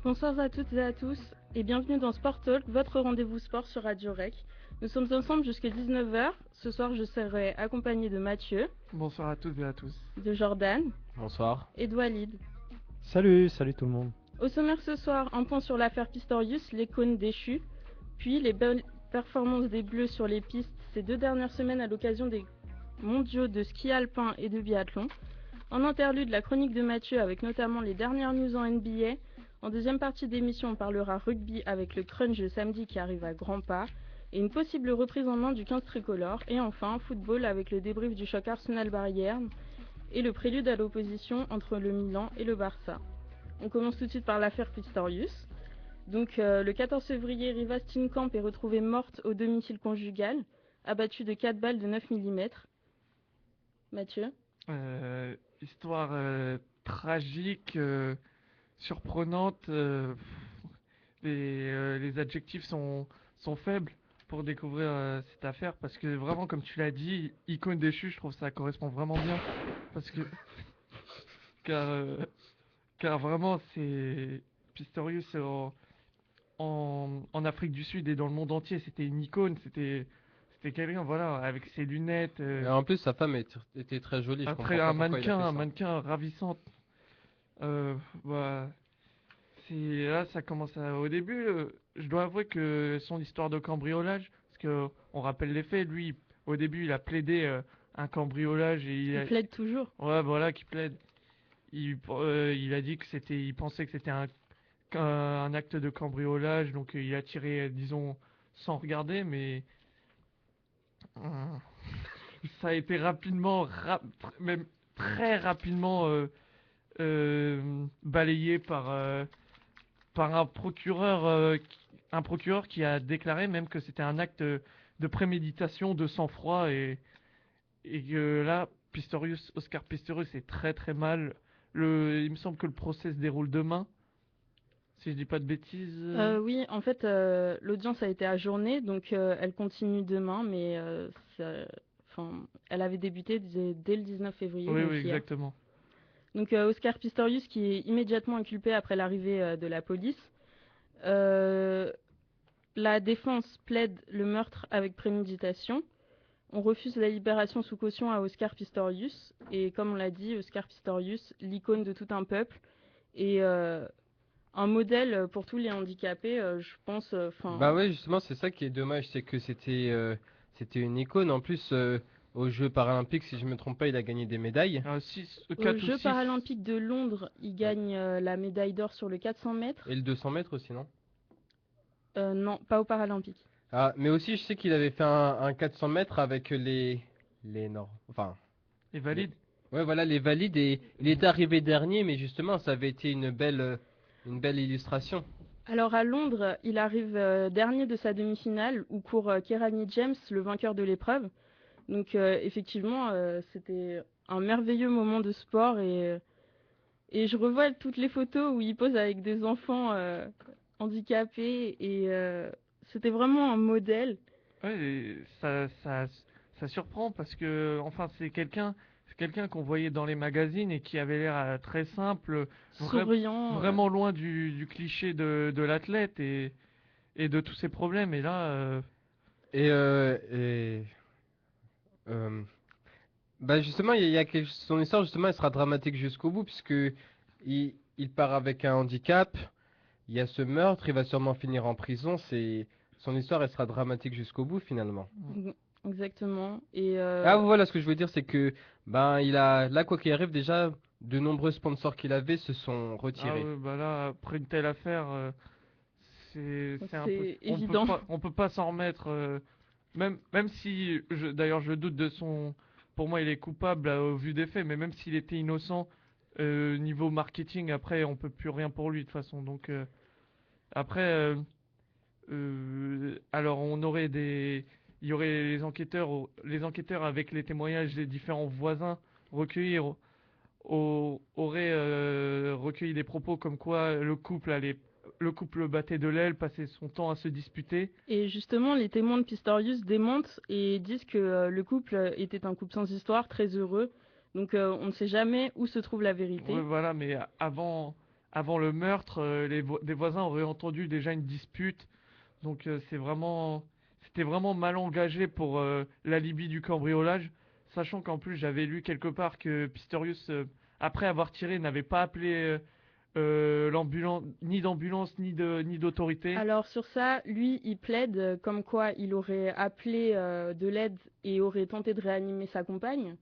Bonsoir à toutes et à tous et bienvenue dans Sport Talk, votre rendez-vous sport sur Radio Rec. Nous sommes ensemble jusqu'à 19h. Ce soir, je serai accompagnée de Mathieu. Bonsoir à toutes et à tous. De Jordan. Bonsoir. Et de Walid. Salut tout le monde. Au sommaire ce soir, un point sur l'affaire Pistorius, l'icône déchue, puis les belles performances des Bleus sur les pistes ces 2 dernières semaines à l'occasion des mondiaux de ski alpin et de biathlon. En interlude, la chronique de Mathieu avec notamment les dernières news en NBA. En deuxième partie d'émission, on parlera rugby avec le crunch de samedi qui arrive à grands pas et une possible reprise en main du 15 tricolore. Et enfin, football avec le débrief du choc Arsenal-Bayern et le prélude à l'opposition entre le Milan et le Barça. On commence tout de suite par l'affaire Pistorius. Donc, le 14 février, Riva Steenkamp est retrouvée morte au domicile conjugal, abattue de 4 balles de 9 mm. Mathieu ? Histoire tragique, surprenante. Les adjectifs sont faibles pour découvrir cette affaire parce que vraiment, comme tu l'as dit, icône déchue, je trouve que ça correspond vraiment bien parce que car vraiment c'est Pistorius en Afrique du Sud et dans le monde entier, c'était une icône, c'était quelqu'un, voilà, avec ses lunettes. Et en plus, sa femme était très jolie. Un mannequin ravissante. Bah, là, ça commence au début. Je dois avouer que son histoire de cambriolage, parce que on rappelle les faits, lui, au début, il a plaidé un cambriolage et il plaide toujours. Ouais, voilà, qui plaide. Il a dit que il pensait que c'était un acte de cambriolage, donc il a tiré, disons, sans regarder, mais ça a été rapidement, même très rapidement balayé par un procureur qui a déclaré même que c'était un acte de préméditation, de sang-froid et que là, Oscar Pistorius est très très mal. Il me semble que le procès se déroule demain. Si je dis pas de bêtises. Oui, en fait, l'audience a été ajournée, donc elle continue demain, mais elle avait débuté dès le 19 février. Oui, donc oui, hier. Exactement. Donc Oscar Pistorius qui est immédiatement inculpé après l'arrivée de la police. La défense plaide le meurtre avec préméditation. On refuse la libération sous caution à Oscar Pistorius. Et comme on l'a dit, Oscar Pistorius, l'icône de tout un peuple. Et un modèle pour tous les handicapés, je pense. Bah ouais, justement, c'est ça qui est dommage, c'est que c'était une icône. En plus, aux Jeux paralympiques, si je me trompe pas, il a gagné des médailles. Aux Jeux paralympiques de Londres, il gagne la médaille d'or sur le 400 mètres. Et le 200 mètres aussi, non? Non, pas aux Paralympiques. Ah, mais aussi, je sais qu'il avait fait un 400 mètres avec les valides. Ouais, voilà, les valides, et il est arrivé dernier, mais justement, ça avait été une belle illustration. Alors à Londres, il arrive dernier de sa demi-finale où court Kerani James, le vainqueur de l'épreuve. Donc effectivement, c'était un merveilleux moment de sport et je revois toutes les photos où il pose avec des enfants handicapés et c'était vraiment un modèle. Ouais, ça surprend parce que enfin c'est quelqu'un qu'on voyait dans les magazines et qui avait l'air très simple, souriant, vraiment loin du cliché de l'athlète et de tous ses problèmes. Et là bah justement, son histoire justement, elle sera dramatique jusqu'au bout puisque il part avec un handicap, il y a ce meurtre, il va sûrement finir en prison. Son histoire, elle sera dramatique jusqu'au bout finalement. Exactement. Et voilà, ce que je veux dire, c'est que là, quoi qu'il arrive, déjà de nombreux sponsors qu'il avait se sont retirés. Ah ouais, bah là, après une telle affaire, c'est évident. On peut pas s'en remettre. Même si, d'ailleurs, je doute de pour moi, il est coupable au vu des faits, mais même s'il était innocent, niveau marketing, après, on peut plus rien pour lui de toute façon. Donc, après, alors on aurait il y aurait les enquêteurs avec les témoignages des différents voisins recueillis auraient recueilli des propos comme quoi le couple battait de l'aile, passait son temps à se disputer. Et justement, les témoins de Pistorius démentent et disent que le couple était un couple sans histoire, très heureux. Donc on ne sait jamais où se trouve la vérité. Ouais, voilà, mais avant le meurtre, des voisins auraient entendu déjà une dispute. Donc c'était vraiment mal engagé pour l'alibi du cambriolage, sachant qu'en plus j'avais lu quelque part que Pistorius, après avoir tiré, n'avait pas appelé ni d'ambulance ni d'autorité. Alors sur ça, lui, il plaide comme quoi il aurait appelé de l'aide et aurait tenté de réanimer sa compagne,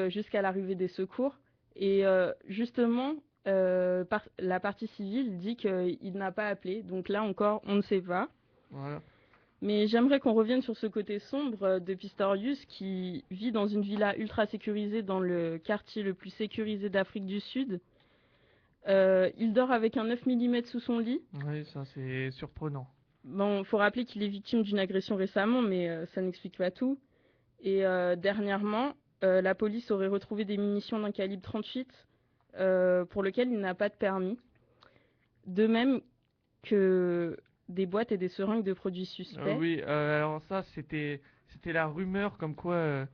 jusqu'à l'arrivée des secours. Et justement, la partie civile dit qu'il n'a pas appelé. Donc là encore, on ne sait pas. Voilà. Mais j'aimerais qu'on revienne sur ce côté sombre de Pistorius qui vit dans une villa ultra sécurisée dans le quartier le plus sécurisé d'Afrique du Sud. Il dort avec un 9 mm sous son lit. Oui, ça c'est surprenant. Bon, faut rappeler qu'il est victime d'une agression récemment, mais ça n'explique pas tout. Et dernièrement, la police aurait retrouvé des munitions d'un calibre 38 pour lequel il n'a pas de permis. De même que des boîtes et des seringues de produits suspects. Oui, alors ça c'était la rumeur comme quoi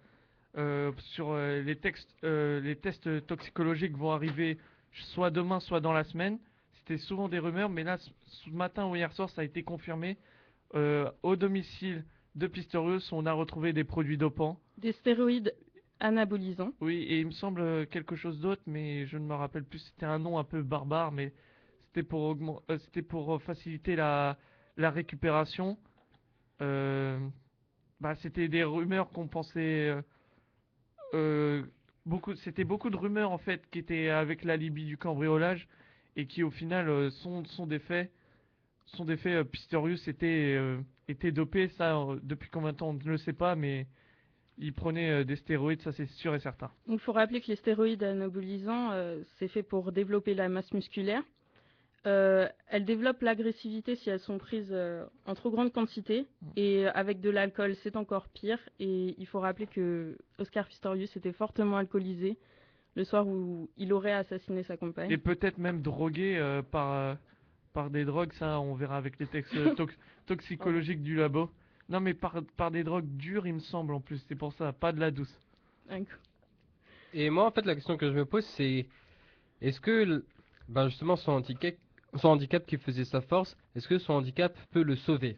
sur les tests toxicologiques vont arriver soit demain, soit dans la semaine. C'était souvent des rumeurs, mais là, ce matin ou hier soir, ça a été confirmé. Au domicile de Pistorius, on a retrouvé des produits dopants. Des stéroïdes anabolisants. Oui, et il me semble quelque chose d'autre, mais je ne me rappelle plus. C'était un nom un peu barbare, mais c'était pour faciliter la récupération. C'était des rumeurs qu'on pensait c'était beaucoup de rumeurs en fait qui étaient avec l'alibi du cambriolage et qui au final sont des faits. Pistorius était dopé, ça depuis combien de temps on ne le sait pas, mais il prenait des stéroïdes, ça c'est sûr et certain. Il faut rappeler que les stéroïdes anabolisants, c'est fait pour développer la masse musculaire. Elles développent l'agressivité si elles sont prises en trop grande quantité. Et avec de l'alcool, c'est encore pire. Et il faut rappeler que Oscar Pistorius était fortement alcoolisé le soir où il aurait assassiné sa compagne. Et peut-être même drogué par des drogues, ça on verra avec les textes toxicologiques du labo. Non mais par des drogues dures il me semble en plus, c'est pour ça, pas de la douce. Et moi en fait la question que je me pose c'est est-ce que justement son handicap qui faisait sa force, est-ce que son handicap peut le sauver?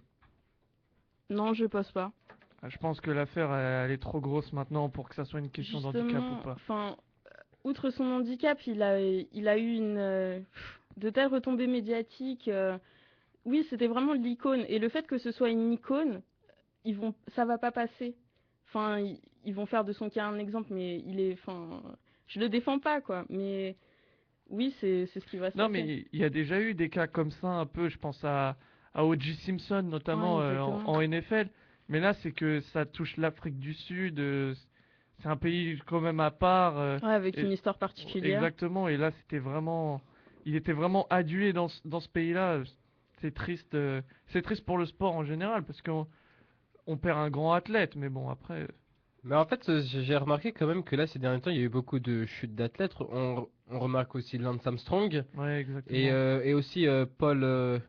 Non, je pense pas. Je pense que l'affaire elle est trop grosse maintenant pour que ça soit une question d'handicap ou pas. Enfin, outre son handicap, il a eu de telles retombées médiatiques. Oui, c'était vraiment l'icône. Et le fait que ce soit une icône, ça va pas passer. Enfin, ils vont faire de son cas un exemple, mais je le défends pas, quoi. Mais oui, c'est ce qui va se passer. Non, mais il y a déjà eu des cas comme ça un peu. Je pense à O.J. Simpson notamment en NFL. Mais là, c'est que ça touche l'Afrique du Sud. C'est un pays quand même à part. Avec une histoire particulière. Exactement. Et là, il était vraiment adulé dans ce pays-là. C'est triste. C'est triste pour le sport en général parce qu'on perd un grand athlète. Mais bon, après. Mais en fait, j'ai remarqué quand même que là, ces derniers temps, il y a eu beaucoup de chutes d'athlètes. On remarque aussi Lance Armstrong. Ouais, exactement. Et aussi Paul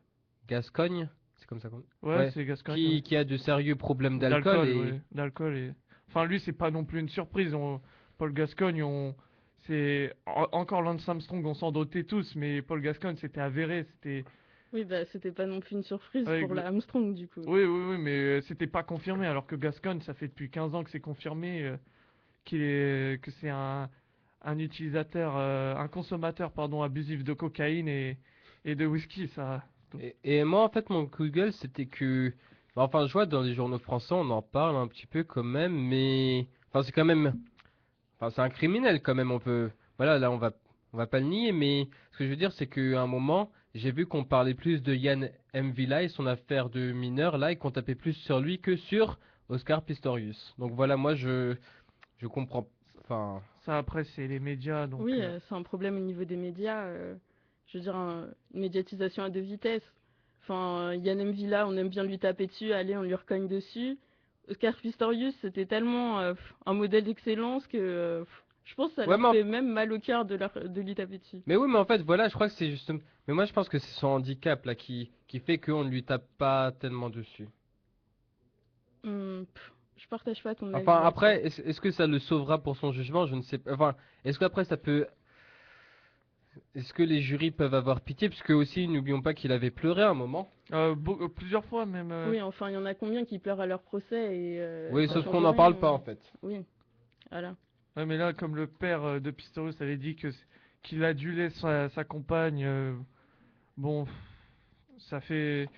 Gascoigne. C'est comme ça qu'on dit. Ouais, c'est Gascoigne. Qui a de sérieux problèmes d'alcool. D'alcool. Enfin, lui, c'est pas non plus une surprise. Paul Gascoigne, encore Lance Armstrong, on s'en doutait tous. Mais Paul Gascoigne, c'était avéré. Oui, c'était pas non plus une surprise pour Armstrong, du coup. Oui, mais c'était pas confirmé, alors que Gascoigne, ça fait depuis 15 ans que c'est confirmé que c'est un utilisateur, un consommateur, pardon, abusif de cocaïne et de whisky, ça. Et moi, en fait, mon coup de gueule, c'était que... Enfin, je vois dans les journaux français, on en parle un petit peu quand même, mais... Enfin, c'est quand même... Enfin, c'est un criminel quand même, on peut... Voilà, là, on va pas le nier, mais ce que je veux dire, c'est qu'à un moment... J'ai vu qu'on parlait plus de Yann M. Villa et son affaire de mineur là et qu'on tapait plus sur lui que sur Oscar Pistorius. Donc voilà, moi je comprends. Enfin. Ça après c'est les médias donc. Oui, c'est un problème au niveau des médias. Je veux dire, une médiatisation à deux vitesses. Enfin, Yann M'Vila, on aime bien lui taper dessus, allez, on lui recogne dessus. Oscar Pistorius, c'était tellement un modèle d'excellence que je pense que ça Ouais, leur fait même mal au cœur de lui taper dessus. mais oui, mais en fait, voilà, je crois que c'est justement. Mais moi, je pense que c'est son handicap là qui fait qu'on ne lui tape pas tellement dessus. Je partage pas ton avis Enfin, là-dessus. après, est-ce que ça le sauvera pour son jugement? Je ne sais pas. Enfin, est-ce qu'après ça peut. Est-ce que les jurys peuvent avoir pitié? Parce que aussi, n'oublions pas qu'il avait pleuré à un moment. Plusieurs fois même. Oui, enfin, il y en a combien qui pleurent à leur procès et Oui, ça sauf change qu'on n'en rien, parle pas hein. en fait. Oui, voilà. Ouais, mais là, comme le père de Pistorius avait dit qu'il adulait sa compagne, bon, ça fait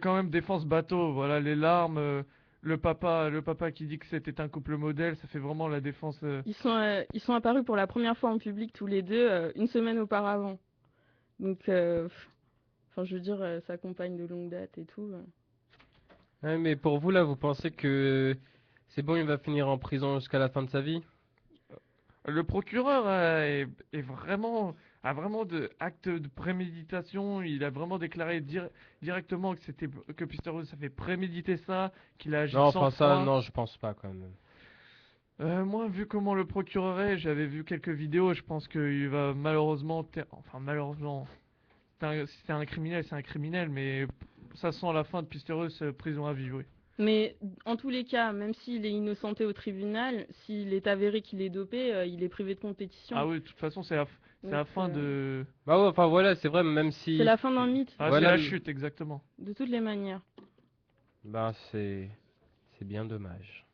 quand même défense bateau. Voilà, les larmes, le papa qui dit que c'était un couple modèle, ça fait vraiment la défense. Ils sont apparus pour la première fois en public tous les deux une semaine auparavant. Donc, enfin, je veux dire, sa compagne de longue date et tout. Ouais, mais pour vous là, vous pensez que c'est bon, il va finir en prison jusqu'à la fin de sa vie? Le procureur est vraiment a vraiment de actes de préméditation. Il a vraiment déclaré directement que Pistorius avait prémédité ça, qu'il a agi Non, de enfin ça, sang-froid. non, je pense pas quand même. Moi, vu comment le procureur est, j'avais vu quelques vidéos, je pense qu'il va malheureusement, enfin malheureusement, si c'est un criminel, c'est un criminel, mais ça sent la fin de Pistorius, prison à vie, oui. Mais en tous les cas, même s'il est innocenté au tribunal, s'il est avéré qu'il est dopé, il est privé de Ah compétition. oui, de toute façon, c'est Donc, la fin de... Bah ouais, enfin voilà, c'est vrai, même c'est si. la fin d'un mythe, Ah, c'est Voilà, la chute, exactement. de toutes les manières. bah c'est bien dommage.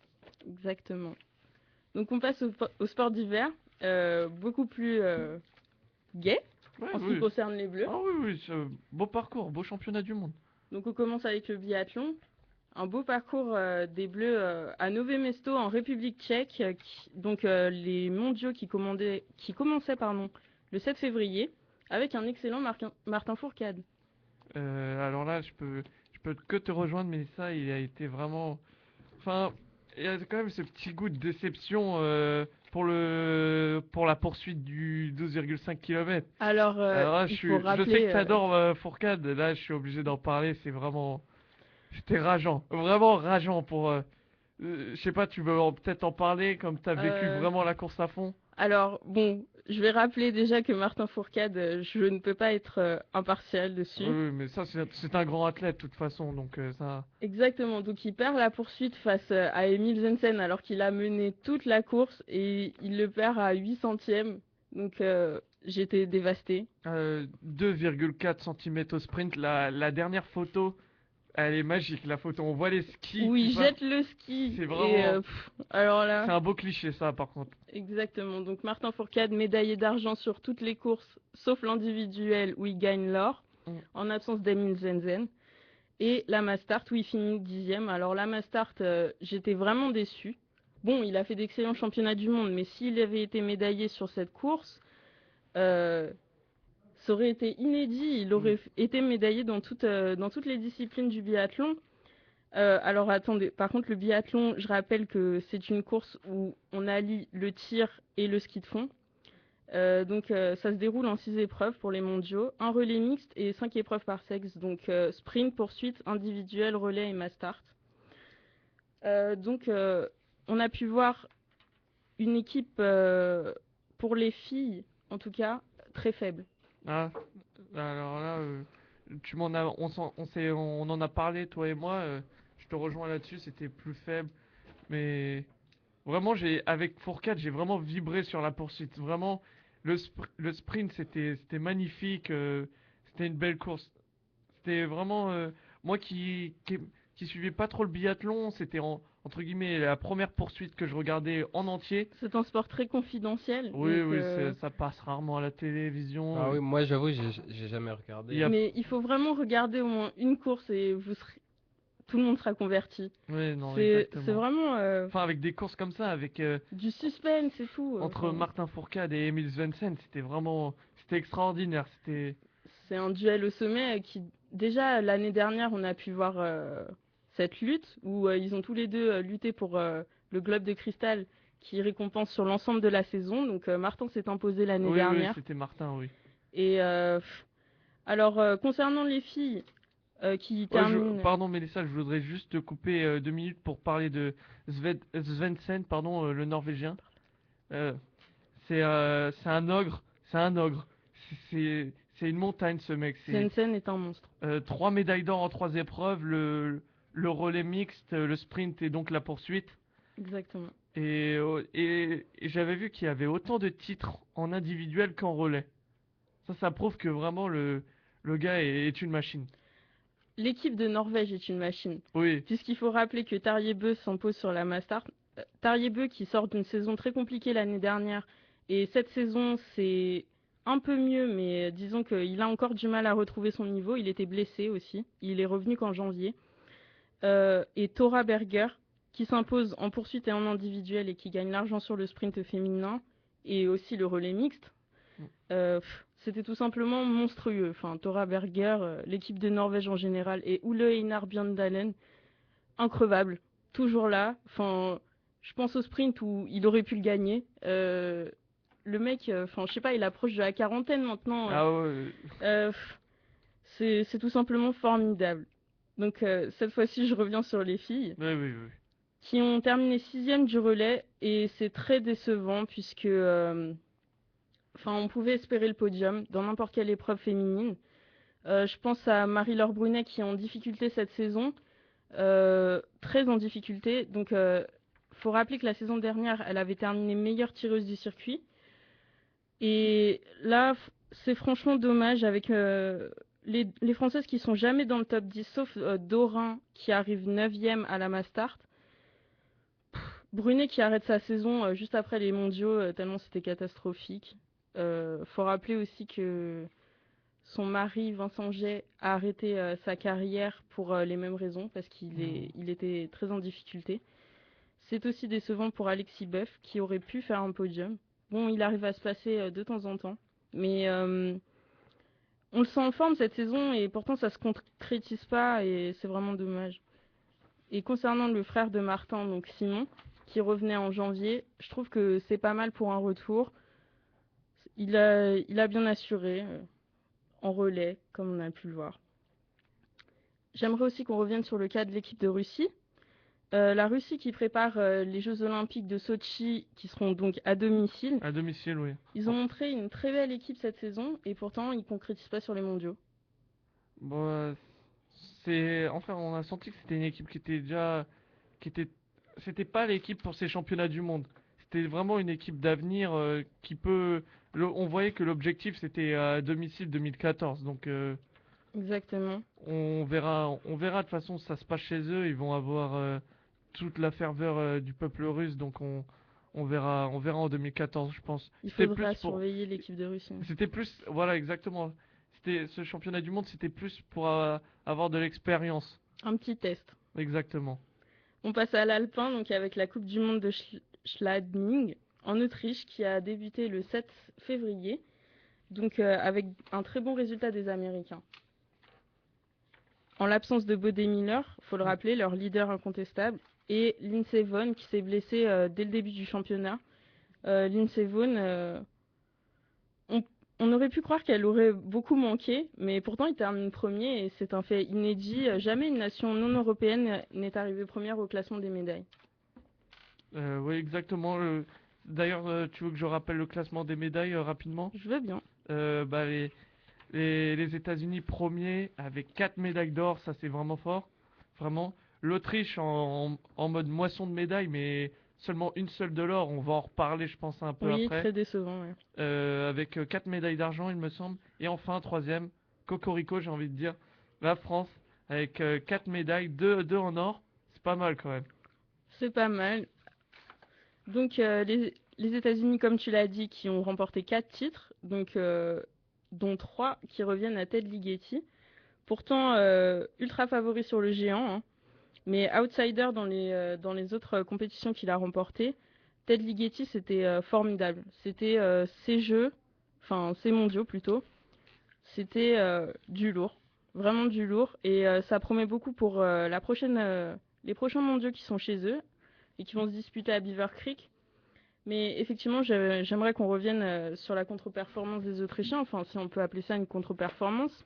Exactement. Donc on passe au sport d'hiver, beaucoup plus gai Ouais, en ce qui oui. concerne les Bleus. Ah oui, oui, beau parcours, beau championnat du monde. Donc on commence avec le biathlon. Un beau parcours des Bleus à Nové Mesto en République tchèque, donc les mondiaux qui commençaient le 7 février, avec un excellent Martin Fourcade. Alors là, je peux que te rejoindre, mais ça, il a été vraiment... Enfin, il y a quand même ce petit goût de déception pour la poursuite du 12,5 km. Alors Alors là, il faut je sais que rappeler, t'adores Fourcade, là, je suis obligé d'en parler, c'est vraiment... C'était rageant, vraiment rageant pour... je sais pas, tu veux peut-être en parler, comme t'as vécu euh, vraiment la course à fond? alors bon, je vais rappeler déjà que Martin Fourcade, je ne peux pas être impartial Oui, dessus. oui, mais ça, c'est un grand athlète, de toute façon, donc ça... Exactement, donc il perd la poursuite face à Emil Jensen alors qu'il a mené toute la course et il le perd à 8 centièmes. Donc j'étais dévastée. 2,4 cm au sprint, la dernière photo, elle est magique, la photo, on voit les skis Où qui il passent, jette le ski c'est et vraiment... alors C'est là, un beau cliché, ça, par contre. exactement. Donc Martin Fourcade, médaillé d'argent sur toutes les courses sauf l'individuel où il gagne l'or Mm. en absence d'Emil Jensen. Et la Mastart où il finit 10e. Alors la Mastart, j'étais vraiment déçue. Bon, il a fait d'excellents championnats du monde, mais s'il avait été médaillé sur cette course, euh, ça aurait été inédit. Il aurait été médaillé dans toutes les disciplines du biathlon. Alors attendez, par contre le biathlon, je rappelle que c'est une course où on allie le tir et le ski de fond. Donc ça se déroule en 6 épreuves pour les mondiaux, un relais mixte et 5 épreuves par sexe, donc sprint, poursuite, individuel, relais et mass start. Donc on a pu voir une équipe pour les filles, en tout cas, très faible. Ah, alors là, tu m'en as, on en a parlé, toi et moi, je te rejoins là-dessus, c'était plus faible, mais vraiment, avec Fourcade, j'ai vraiment vibré sur la poursuite. Vraiment, le sprint, c'était magnifique, c'était une belle course. C'était vraiment, moi qui suivais pas trop le biathlon, c'était entre guillemets la première poursuite que je regardais en entier. C'est un sport très confidentiel, Oui, donc, oui, ça passe rarement à la télévision. Ah oui, moi j'avoue, j'ai jamais Il regardé. y a, mais il faut vraiment regarder au moins une course et tout le monde sera converti. oui, non, C'est exactement. vraiment Enfin, avec des courses comme ça, avec du suspense et tout. entre Enfin, Martin Fourcade et Emil Svensson, c'était extraordinaire. c'est un duel au sommet qui, déjà l'année dernière, on a pu voir cette lutte où ils ont tous les deux lutté pour le globe de cristal qui récompense sur l'ensemble de la saison. Donc Martin s'est imposé l'année Oui, oui, dernière. c'était Martin, oui. Et alors concernant les filles, qui Ouais, termine. pardon Mélissa, je voudrais juste te couper 2 minutes pour parler de Svensson, pardon, le Norvégien. Euh, c'est un ogre, c'est un ogre. C'est une montagne ce mec. C'est Svensson est un monstre. 3 médailles d'or en 3 épreuves, le relais mixte, le sprint et donc la poursuite. Exactement. Et j'avais vu qu'il y avait autant de titres en individuel qu'en relais. Ça prouve que vraiment le gars est une machine. L'équipe de Norvège est une machine, Oui, puisqu'il faut rappeler que Tarjei Bø s'impose sur la Mastart. Tarjei Bø qui sort d'une saison très compliquée l'année dernière, et cette saison c'est un peu mieux, mais disons qu'il a encore du mal à retrouver son niveau. Il était blessé aussi, il est revenu qu'en janvier. Et Tora Berger qui s'impose en poursuite et en individuel et qui gagne l'argent sur le sprint féminin et aussi le relais mixte. C'était tout simplement monstrueux. Enfin, Tora Berger, l'équipe de Norvège en général et Ole Einar Bjørndalen, increvable, toujours là. Enfin, je pense au sprint où il aurait pu le gagner. Le mec, enfin, je sais pas, il approche de la quarantaine maintenant. ah ouais, Euh, c'est tout simplement formidable. Donc cette fois-ci, je reviens sur les filles oui, oui, oui. qui ont terminé sixième du relais et c'est très décevant puisque enfin, on pouvait espérer le podium dans n'importe quelle épreuve féminine. Je pense à Marie-Laure Brunet qui est en difficulté cette saison, très en difficulté. Donc, faut rappeler que la saison dernière, elle avait terminé meilleure tireuse du circuit. Et là, c'est franchement dommage avec les Françaises qui sont jamais dans le top 10, sauf Dorin qui arrive 9e à la Mastart. Brunet qui arrête sa saison juste après les mondiaux, tellement c'était catastrophique. Faut rappeler aussi que son mari, Vincent Jay, a arrêté sa carrière pour les mêmes raisons, parce il était très en difficulté. C'est aussi décevant pour Alexis Boeuf, qui aurait pu faire un podium. Bon, il arrive à se placer de temps en temps, mais on le sent en forme cette saison, et pourtant ça se concrétise pas, et c'est vraiment dommage. Et concernant le frère de Martin, donc Simon, qui revenait en janvier, je trouve que c'est pas mal pour un retour. Il a bien assuré en relais, comme on a pu le voir. J'aimerais aussi qu'on revienne sur le cas de l'équipe de Russie. La Russie qui prépare les Jeux Olympiques de Sochi, qui seront donc à domicile. À domicile, oui. Ils ont montré une très belle équipe cette saison, et pourtant ils ne concrétisent pas sur les mondiaux. Bon, enfin, on a senti que c'était une équipe qui était déjà, qui était, c'était pas l'équipe pour ces championnats du monde. C'était vraiment une équipe d'avenir qui peut. On voyait que l'objectif c'était à domicile 2014, donc Exactement. on verra de toute façon ça se passe chez eux. Ils vont avoir toute la ferveur du peuple russe, donc on verra en 2014, je pense. Il C'était faudra plus pour, surveiller l'équipe de Russie. c'était plus, voilà exactement. Ce championnat du monde, c'était plus pour avoir de l'expérience. Un petit test. Exactement. On passe à l'alpin, donc avec la Coupe du Monde de Schladming en Autriche, qui a débuté le 7 février, donc avec un très bon résultat des Américains. En l'absence de Bode Miller, faut le rappeler, leur leader incontestable, et Lindsey Vonn qui s'est blessée dès le début du championnat. Lindsey Vonn, on aurait pu croire qu'elle aurait beaucoup manqué, mais pourtant il termine premier et c'est un fait inédit. Jamais une nation non européenne n'est arrivée première au classement des médailles. Oui, exactement. D'ailleurs, tu veux que je rappelle le classement des médailles rapidement? Je veux bien. Bah, les États-Unis premiers avec 4 médailles d'or, ça c'est vraiment fort. Vraiment. L'Autriche en mode moisson de médailles, mais seulement une seule de l'or. On va en reparler, je pense, un peu Oui, après. très décevant. Ouais. Avec 4 médailles d'argent, il me semble. Et enfin, troisième, Cocorico, j'ai envie de dire, la France, avec 4 médailles, 2 en or. C'est pas mal quand même. C'est pas mal. Donc les États-Unis, comme tu l'as dit, qui ont remporté 4 titres, donc dont 3 qui reviennent à Ted Ligeti. Pourtant ultra favori sur le géant, hein, mais outsider dans les autres compétitions qu'il a remportées. Ted Ligeti, c'était formidable. C'était ses jeux, enfin ses mondiaux plutôt. C'était du lourd, vraiment du lourd, et ça promet beaucoup pour les prochains mondiaux qui sont chez eux et qui vont se disputer à Beaver Creek. Mais effectivement, j'aimerais qu'on revienne sur la contre-performance des Autrichiens, enfin si on peut appeler ça une contre-performance,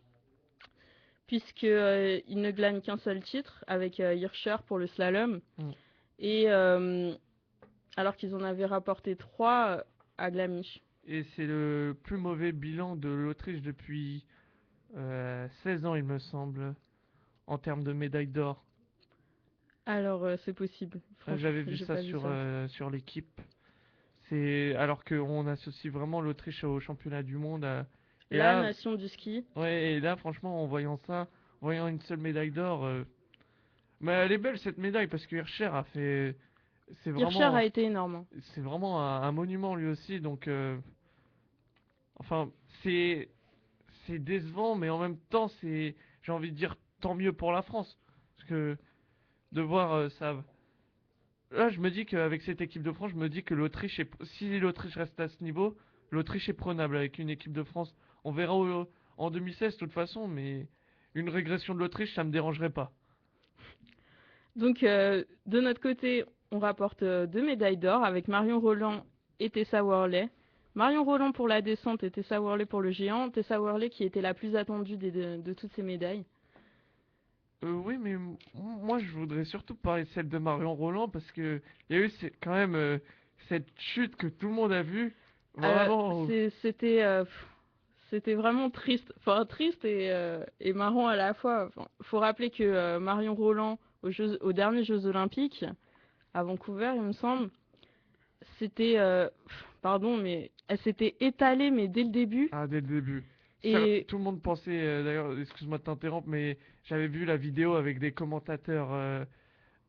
puisque il ne glane qu'un seul titre avec Hirscher pour le slalom. Mm. Et alors qu'ils en avaient rapporté 3 à Glamisch. Et c'est le plus mauvais bilan de l'Autriche depuis 16 ans, il me semble, en termes de médailles d'or. Alors c'est possible. Franchement, J'avais vu j'ai ça pas vu sur, ça. sur l'équipe. C'est alors qu'on associe vraiment l'Autriche au championnat du monde. Et La là, nation du ski. ouais, et là, franchement, en voyant ça, en voyant une seule médaille d'or, mais elle est belle cette médaille parce que Hirscher a fait, c'est Hirscher a vraiment, été énorme, hein. c'est vraiment un monument lui aussi. Donc, enfin, c'est décevant, mais en même temps, j'ai envie de dire, tant mieux pour la France, parce que de voir ça. Là, je me dis qu'avec cette équipe de France, je me dis que si l'Autriche reste à ce niveau, l'Autriche est prenable avec une équipe de France. On verra en 2016 de toute façon, mais une régression de l'Autriche, ça me dérangerait pas. Donc de notre côté, on rapporte 2 médailles d'or avec Marion Roland et Tessa Worley. Marion Roland pour la descente et Tessa Worley pour le géant. Tessa Worley qui était la plus attendue de toutes ces médailles. Oui, mais moi, je voudrais surtout parler de celle de Marion Roland parce que il y a eu quand même cette chute que tout le monde a vue. Vraiment. C'était vraiment triste, enfin triste et marrant à la fois. Enfin, faut rappeler que Marion Roland aux derniers Jeux Olympiques à Vancouver, il me semble, c'était, pardon, mais elle s'était étalée mais dès le début. Ah, dès le début. Et Tout le monde pensait, d'ailleurs, excuse-moi de t'interrompre, mais j'avais vu la vidéo avec des commentateurs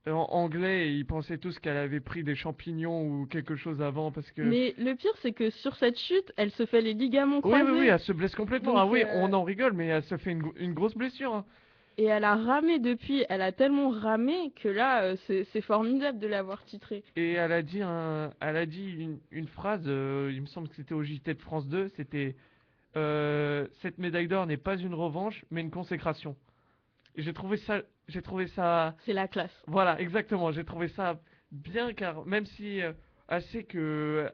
en anglais et ils pensaient tous qu'elle avait pris des champignons ou quelque chose avant parce que... mais le pire, c'est que sur cette chute, elle se fait les ligaments Oui, oui, oui, croisés. elle se blesse complètement. Donc, Ah oui, on en rigole, mais elle se fait une grosse blessure, hein. et elle a ramé depuis. Elle a tellement ramé que là, c'est formidable de l'avoir titrée. Et elle a dit une phrase, il me semble que c'était au JT de France 2, c'était cette médaille d'or n'est pas une revanche, mais une consécration. Et j'ai trouvé ça, C'est la classe. voilà, exactement, j'ai trouvé ça bien car même si elle sait que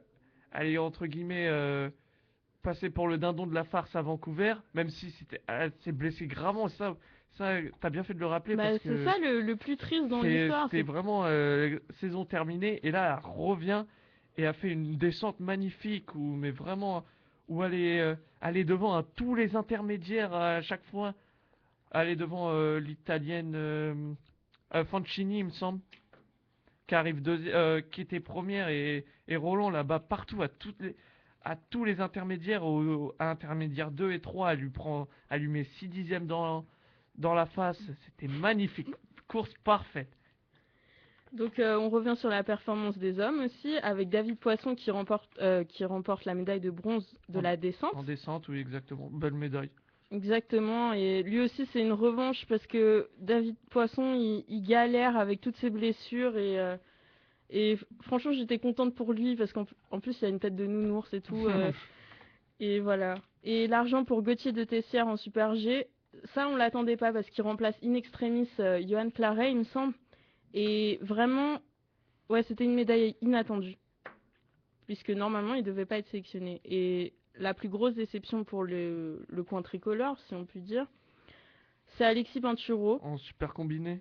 elle est entre guillemets passée pour le dindon de la farce à Vancouver, même si elle s'est blessée gravement, ça, t'as bien fait de le rappeler Bah, parce c'est que ça le plus triste dans l'histoire. c'était vraiment saison terminée et là elle revient et a fait une descente magnifique mais vraiment où elle est devant tous les intermédiaires à chaque fois. Elle est devant l'italienne Fancini, il me semble, qui était première et Roland là-bas partout à tous les intermédiaires, à intermédiaire 2 et 3, elle lui met 6 dixièmes dans la face. C'était magnifique. Course parfaite. Donc on revient sur la performance des hommes aussi, avec David Poisson qui remporte la médaille de bronze de En- la descente. En descente, oui, exactement. Belle médaille. Exactement, et lui aussi c'est une revanche parce que David Poisson il galère avec toutes ses blessures et franchement j'étais contente pour lui parce qu'en plus il a une tête de nounours et tout. Et voilà. Et l'argent pour Gauthier de Tessière en Super G, ça on l'attendait pas parce qu'il remplace in extremis Johan Claret il me semble. Et vraiment, ouais, c'était une médaille inattendue. Puisque normalement, il devait pas être sélectionné. Et la plus grosse déception pour le coin tricolore, si on peut dire, c'est Alexis Pinturo. En super combiné.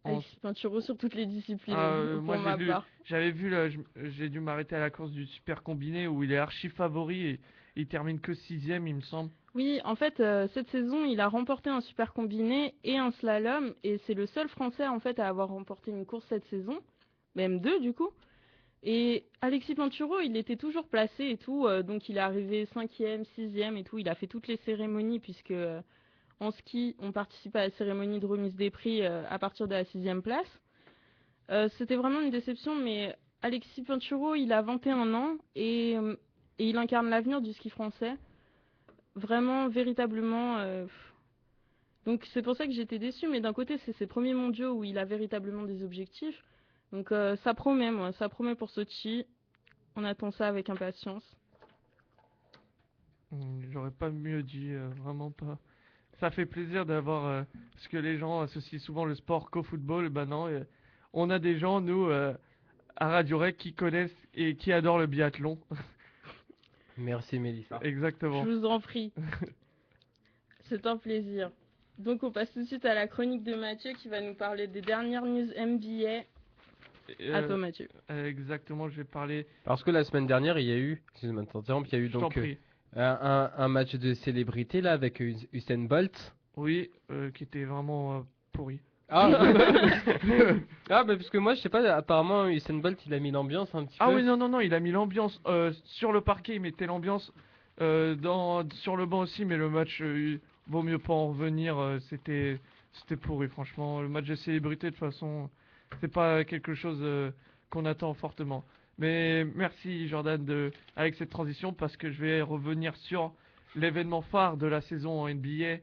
En- Alexis Pinturo sur toutes les disciplines, Ah, pour moi ma part. j'avais vu là, j'ai dû m'arrêter à la course du super combiné où il est archi favori et il termine que sixième, il me semble. Oui, en fait, cette saison, il a remporté un super combiné et un slalom. Et c'est le seul Français, en fait, à avoir remporté une course cette saison. Même deux, du coup. Et Alexis Pinturo, il était toujours placé et tout, donc il est arrivé 5e, 6e et tout. Il a fait toutes les cérémonies, puisque en ski, on participe à la cérémonie de remise des prix à partir de la 6e place. C'était vraiment une déception, mais Alexis Pinturo, il a 21 ans et il incarne l'avenir du ski français. Vraiment, véritablement. Donc c'est pour ça que j'étais déçue, mais d'un côté, c'est ses premiers mondiaux où il a véritablement des objectifs. Donc ça promet, moi, ça promet pour Sochi. On attend ça avec impatience. J'aurais pas mieux dit, vraiment pas. Ça fait plaisir d'avoir, parce que les gens associent souvent le sport qu'au football, et ben non, on a des gens, nous, à Radio Rec, qui connaissent et qui adorent le biathlon. Merci Mélissa. Je Exactement. vous en prie. C'est un plaisir. Donc on passe tout de suite à la chronique de Mathieu qui va nous parler des dernières news NBA. À toi Mathieu. Exactement, je vais parler. Parce que la semaine dernière, il y a eu, excuse-moi de t'interrompre, il y a eu Je t'en donc prie. un match de célébrité là avec Usain Bolt. Oui, qui était vraiment pourri. Ah, ah bah, parce que moi, je sais pas, apparemment Usain Bolt il a mis l'ambiance un petit Ah peu. oui, non, non, non, il a mis l'ambiance sur le parquet, il mettait l'ambiance sur le banc aussi, mais le match, vaut mieux pas en revenir, c'était pourri, franchement. Le match de célébrité, de toute façon, c'est pas quelque chose qu'on attend fortement. Mais merci Jordan avec cette transition, parce que je vais revenir sur l'événement phare de la saison en NBA,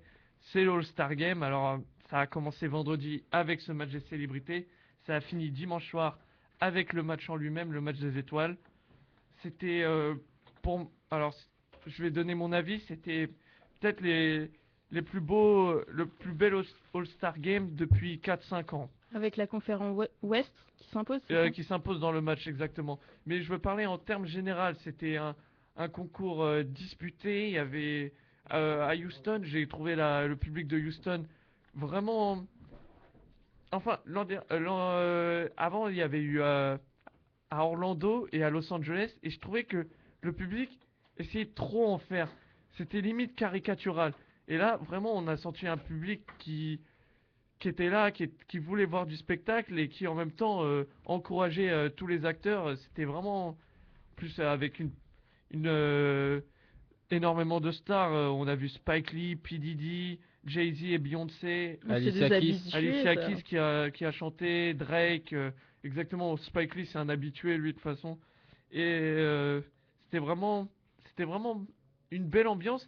c'est l'All-Star Game. Alors, ça a commencé vendredi avec ce match des célébrités, ça a fini dimanche soir avec le match en lui-même, le match des étoiles. C'était alors, je vais donner mon avis. C'était peut-être les plus beaux, le plus bel All-Star Game depuis 4-5 ans. Avec la conférence Ouest qui s'impose, c'est ça Qui s'impose dans le match, exactement. Mais je veux parler en termes généraux. C'était un concours disputé. Il y avait à Houston, j'ai trouvé le public de Houston vraiment. Enfin, avant, il y avait eu à Orlando et à Los Angeles, et je trouvais que le public essayait de trop en faire. C'était limite caricatural. Et là, vraiment, on a senti un public qui était là, qui voulait voir du spectacle et qui en même temps encourageait tous les acteurs. C'était vraiment plus avec une énormément de stars. On a vu Spike Lee, P. Diddy, Jay-Z et Beyoncé. Mais c'est Alicia des Keys. habitués, Alicia ça. Keys qui a chanté, Drake, exactement. Spike Lee, c'est un habitué lui de toute façon. Et c'était vraiment une belle ambiance,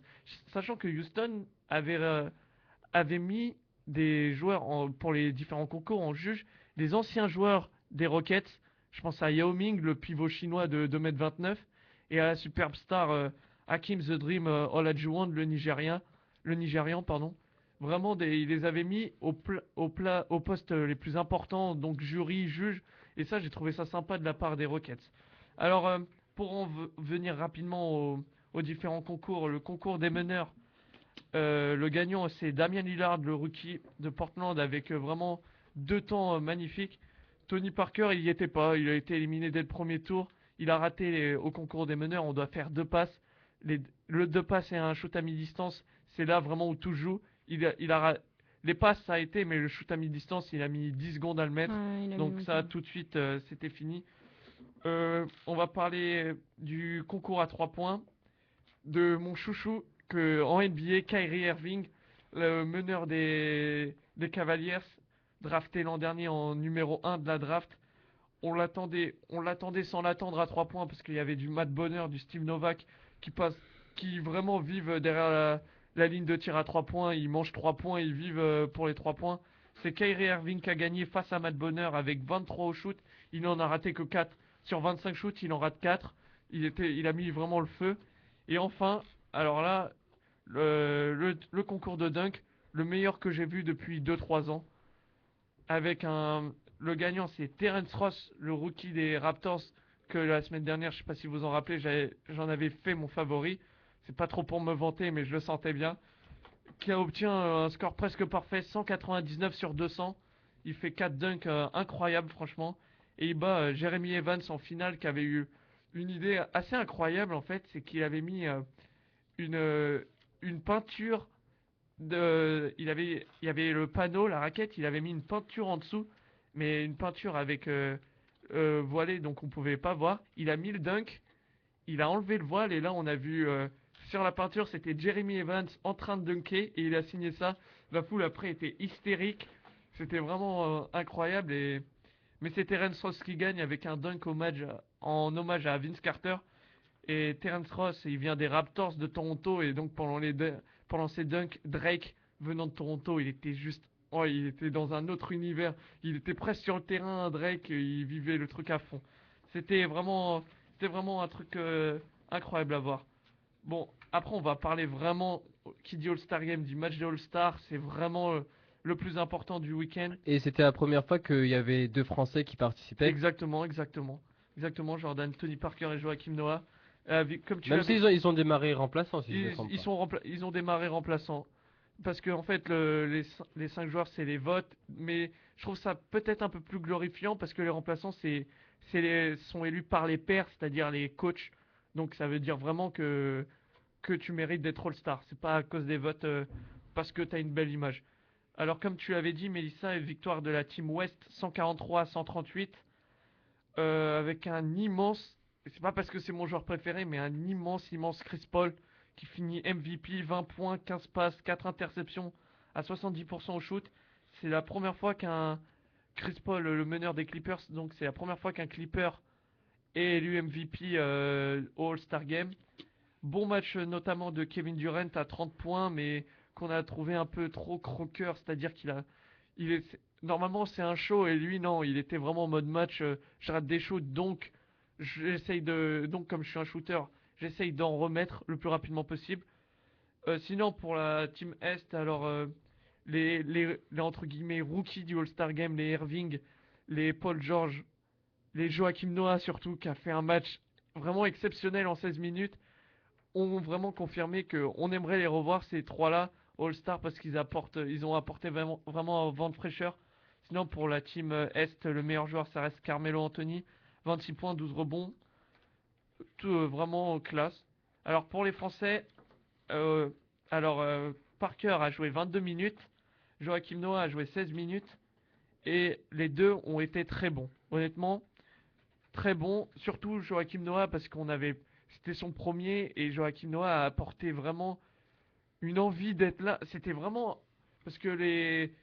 sachant que Houston avait mis des joueurs pour les différents concours en juge, des anciens joueurs des Rockets. Je pense à Yao Ming, le pivot chinois de 2,29 m, et à la superbe star Hakim The Dream Olajuwon, le Nigérian, pardon. Vraiment, il les avait mis au poste les plus importants, donc jury, juge, et ça, j'ai trouvé ça sympa de la part des Rockets. Alors, pour venir rapidement aux différents concours, le concours des meneurs, le gagnant, c'est Damian Lillard, le rookie de Portland, avec vraiment 2 temps magnifiques. Tony Parker, il y était pas, il a été éliminé dès le premier tour. Il a raté au concours des meneurs, on doit faire 2 passes. Le 2 passes et un shoot à mi-distance, c'est là vraiment où tout joue. Les passes, ça a été, mais le shoot à mi-distance, il a mis 10 secondes à le mettre. Ouais, il a Donc mis ça, longtemps. tout de suite, c'était fini. On va parler du concours à 3 points de mon chouchou en NBA, Kyrie Irving, le meneur des Cavaliers, drafté l'an dernier en numéro 1 de la draft. On l'attendait sans l'attendre à 3 points parce qu'il y avait du Matt Bonner, du Steve Novak qui vraiment vivent derrière la ligne de tir à 3 points. Ils mangent 3 points, ils vivent pour les 3 points. C'est Kyrie Irving qui a gagné face à Matt Bonner avec 23 au shoot. Il n'en a raté que 4. Sur 25 shoots, il en rate 4. Il a mis vraiment le feu. Et enfin, alors là, le concours de dunk, le meilleur que j'ai vu depuis 2-3 ans. Le gagnant, c'est Terence Ross, le rookie des Raptors, que la semaine dernière, je sais pas si vous en rappelez, j'en avais fait mon favori. C'est pas trop pour me vanter, mais je le sentais bien. Qui a obtient un score presque parfait, 199 sur 200. Il fait 4 dunks incroyables, franchement. Et il bat Jeremy Evans en finale, qui avait eu une idée assez incroyable, en fait. C'est qu'il avait mis une peinture il y avait le panneau, la raquette, il avait mis une peinture en dessous, mais une peinture avec voilée, donc on pouvait pas voir. Il a mis le dunk, il a enlevé le voile, et là on a vu sur la peinture, c'était Jeremy Evans en train de dunker, et il a signé ça. La foule après était hystérique, c'était vraiment incroyable. Mais c'est Terence Ross qui gagne avec un dunk en hommage à Vince Carter. Et Terence Ross, il vient des Raptors de Toronto, et donc pendant ses dunks, Drake, venant de Toronto, il était juste, oh, il était dans un autre univers. Il était presque sur le terrain, Drake, il vivait le truc à fond. C'était vraiment, c'était vraiment un truc incroyable à voir. Bon, après on va parler vraiment, qui dit All-Star Game, dit match de All-Star, c'est vraiment le plus important du week-end. Et c'était la première fois qu'il y avait 2 Français qui participaient. Exactement, exactement. Exactement, Jordan, Tony Parker et Joachim Noah. Comme tu Même l'avais s'ils ont démarré remplaçants, si je me trompe pas. ils ont démarré remplaçants. parce que en fait les 5 joueurs c'est les votes, mais je trouve ça peut-être un peu plus glorifiant parce que les remplaçants sont élus par les pairs, c'est-à-dire les coachs. Donc ça veut dire vraiment que tu mérites d'être All-Star. C'est pas à cause des votes parce que tu as une belle image. Alors comme tu l'avais dit, Mélissa, victoire de la Team West 143 à 138 avec un immense, c'est pas parce que c'est mon joueur préféré, mais un immense Chris Paul qui finit MVP, 20 points, 15 passes, 4 interceptions à 70% au shoot. C'est la première fois qu'un Chris Paul, le meneur des Clippers, donc c'est la première fois qu'un Clipper est élu MVP au All-Star Game. Bon match notamment de Kevin Durant à 30 points, mais qu'on a trouvé un peu trop croqueur, c'est-à-dire normalement c'est un show et lui non, il était vraiment en mode match, je rate des shoots, donc donc comme je suis un shooter, j'essaye d'en remettre le plus rapidement possible. Sinon pour la team Est, alors les entre guillemets rookies du All-Star Game, les Irving, les Paul George, les Joachim Noah surtout, qui a fait un match vraiment exceptionnel en 16 minutes, ont vraiment confirmé qu'on aimerait les revoir ces trois-là All-Star parce ils ont apporté vraiment un vent de fraîcheur. Sinon pour la team Est, le meilleur joueur ça reste Carmelo Anthony, 26 points, 12 rebonds, tout vraiment classe. Alors pour les Français, euh, Parker a joué 22 minutes, Joachim Noah a joué 16 minutes et les deux ont été très bons. Honnêtement, très bons, surtout Joachim Noah parce c'était son premier et Joachim Noah a apporté vraiment une envie d'être là. C'était vraiment parce que les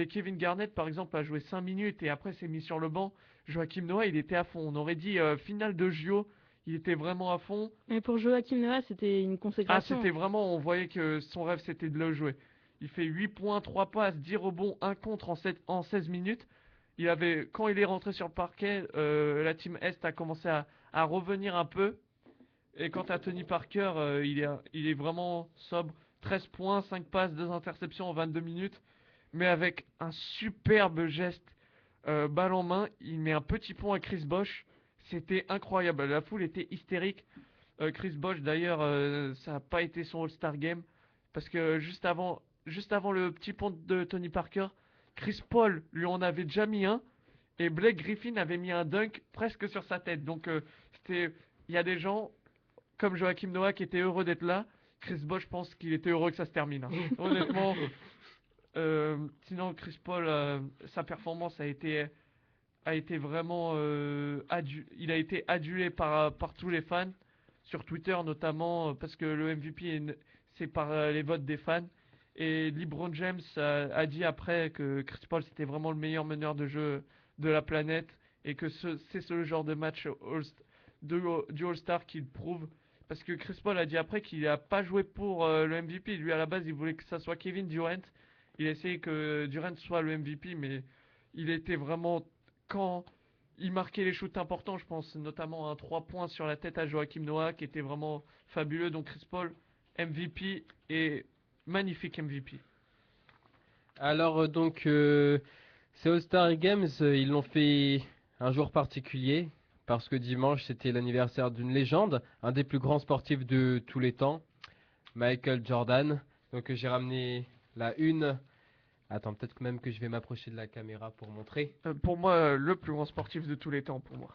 Kevin Garnett par exemple a joué 5 minutes et après s'est mis sur le banc. Joachim Noah il était à fond. On aurait dit finale de JO, il était vraiment à fond. Mais pour Joachim Noah, c'était une Ah, consécration. c'était vraiment, on voyait que son rêve c'était de le jouer. Il fait 8 points, 3 passes, 10 rebonds, 1 contre en 16 minutes. Quand il est rentré sur le parquet, la team Est a commencé à revenir un peu. Et quant à Tony Parker, il est vraiment sobre. 13 points, 5 passes, 2 interceptions en 22 minutes. Mais avec un superbe geste, balle en main, il met un petit pont à Chris Bosh. C'était incroyable. La foule était hystérique. Chris Bosh, d'ailleurs, ça n'a pas été son All-Star Game. Parce que juste avant le petit pont de Tony Parker, Chris Paul lui en avait déjà mis un. Et Blake Griffin avait mis un dunk presque sur sa tête. Donc, il y a des gens comme Joachim Noah qui étaient heureux d'être là. Chris Bosh, je pense qu'il était heureux que ça se termine, hein. Honnêtement. Sinon, Chris Paul, sa performance a été vraiment il a été adulé par tous les fans sur Twitter notamment parce que le MVP c'est par les votes des fans et LeBron James a dit après que Chris Paul c'était vraiment le meilleur meneur de jeu de la planète et que c'est ce genre de match du All-Star qu'il prouve parce que Chris Paul a dit après qu'il n'a pas joué pour le MVP. Lui à la base il voulait que ça soit Kevin Durant. Il a essayé que Durant soit le MVP mais il était vraiment quand il marquait les shoots importants, je pense notamment un 3 points sur la tête à Joachim Noah qui était vraiment fabuleux. Donc Chris Paul, MVP et magnifique MVP. Alors ces All-Star Games, ils l'ont fait un jour particulier parce que dimanche c'était l'anniversaire d'une légende, un des plus grands sportifs de tous les temps, Michael Jordan. Donc j'ai ramené la une. Attends, peut-être même que je vais m'approcher de la caméra pour montrer. Pour moi, le plus grand sportif de tous les temps pour moi.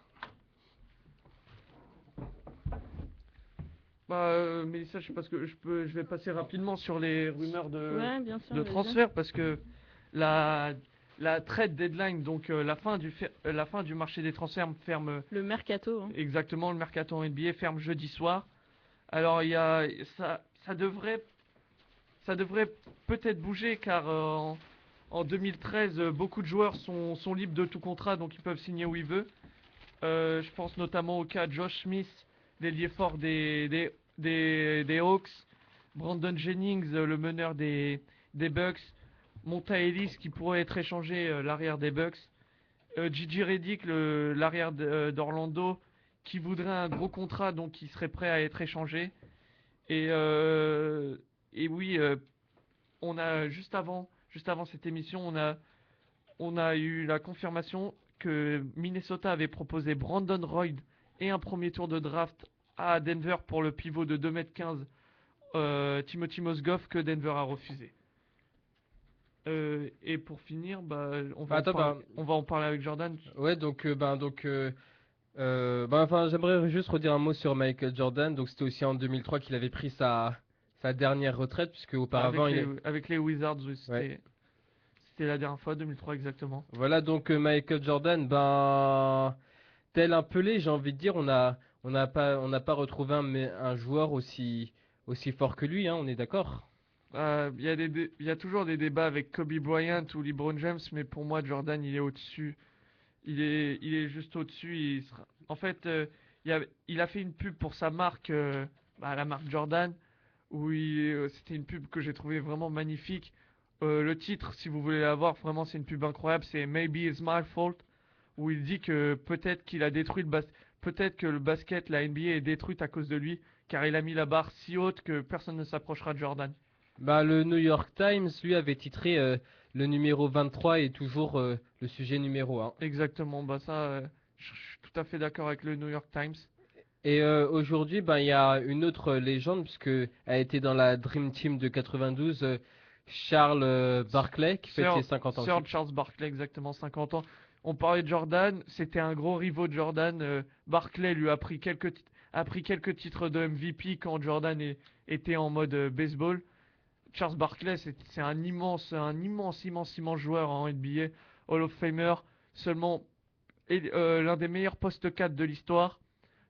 Mélissa, je sais pas ce que je vais passer rapidement sur les rumeurs Ouais, bien sûr, de vas-y. transfert parce que la trade deadline, donc la fin du marché des transferts ferme Le mercato, hein. exactement, le mercato NBA ferme jeudi soir. Alors ça devrait peut-être bouger car en 2013 beaucoup de joueurs sont libres de tout contrat donc ils peuvent signer où ils veulent. Je pense notamment au cas de Josh Smith, l'ailier fort des Hawks, Brandon Jennings, le meneur des Bucks, Monta Ellis qui pourrait être échangé, l'arrière des Bucks, Gigi Redick, l'arrière d'Orlando, qui voudrait un gros contrat donc qui serait prêt à être échangé. Et oui, on a juste avant cette émission, on a eu la confirmation que Minnesota avait proposé Brandon Royd et un premier tour de draft à Denver pour le pivot de 2,15 m Timothy Mozgov que Denver a refusé. Et pour finir, bah, on va en parler avec Jordan. Ouais, enfin, j'aimerais juste redire un mot sur Michael Jordan. Donc, c'était aussi en 2003 qu'il avait pris sa dernière retraite, puisque auparavant, Avec les Wizards, oui, Ouais. c'était la dernière fois, 2003 exactement. Voilà, donc Michael Jordan, tel un Pelé, j'ai envie de dire, on n'a pas retrouvé un joueur aussi fort que lui, hein, on est d'accord? Il y a toujours des débats avec Kobe Bryant ou LeBron James, mais pour moi, Jordan, il est au-dessus. Il est juste au-dessus. En fait, il a fait une pub pour sa marque, la marque Jordan, où c'était une pub que j'ai trouvé vraiment magnifique. Le titre, si vous voulez la voir, vraiment, c'est une pub incroyable. C'est Maybe It's My Fault, où il dit que peut-être qu'il a détruit peut-être que le basket, la NBA est détruite à cause de lui, car il a mis la barre si haute que personne ne s'approchera de Jordan. Le New York Times, lui, avait titré le numéro 23 est toujours le sujet numéro 1. Exactement, je suis tout à fait d'accord avec le New York Times. Et aujourd'hui, il y a une autre légende, puisque elle était dans la Dream Team de 92, Charles Barkley, qui fête ses 50 ans. Sir Charles Barkley, exactement, 50 ans. On parlait de Jordan, c'était un gros rivaux de Jordan. Barkley lui a pris quelques titres de MVP quand Jordan était en mode baseball. Charles Barkley, c'est un immense joueur en NBA, Hall of Famer, seulement l'un des meilleurs postes 4 de l'histoire.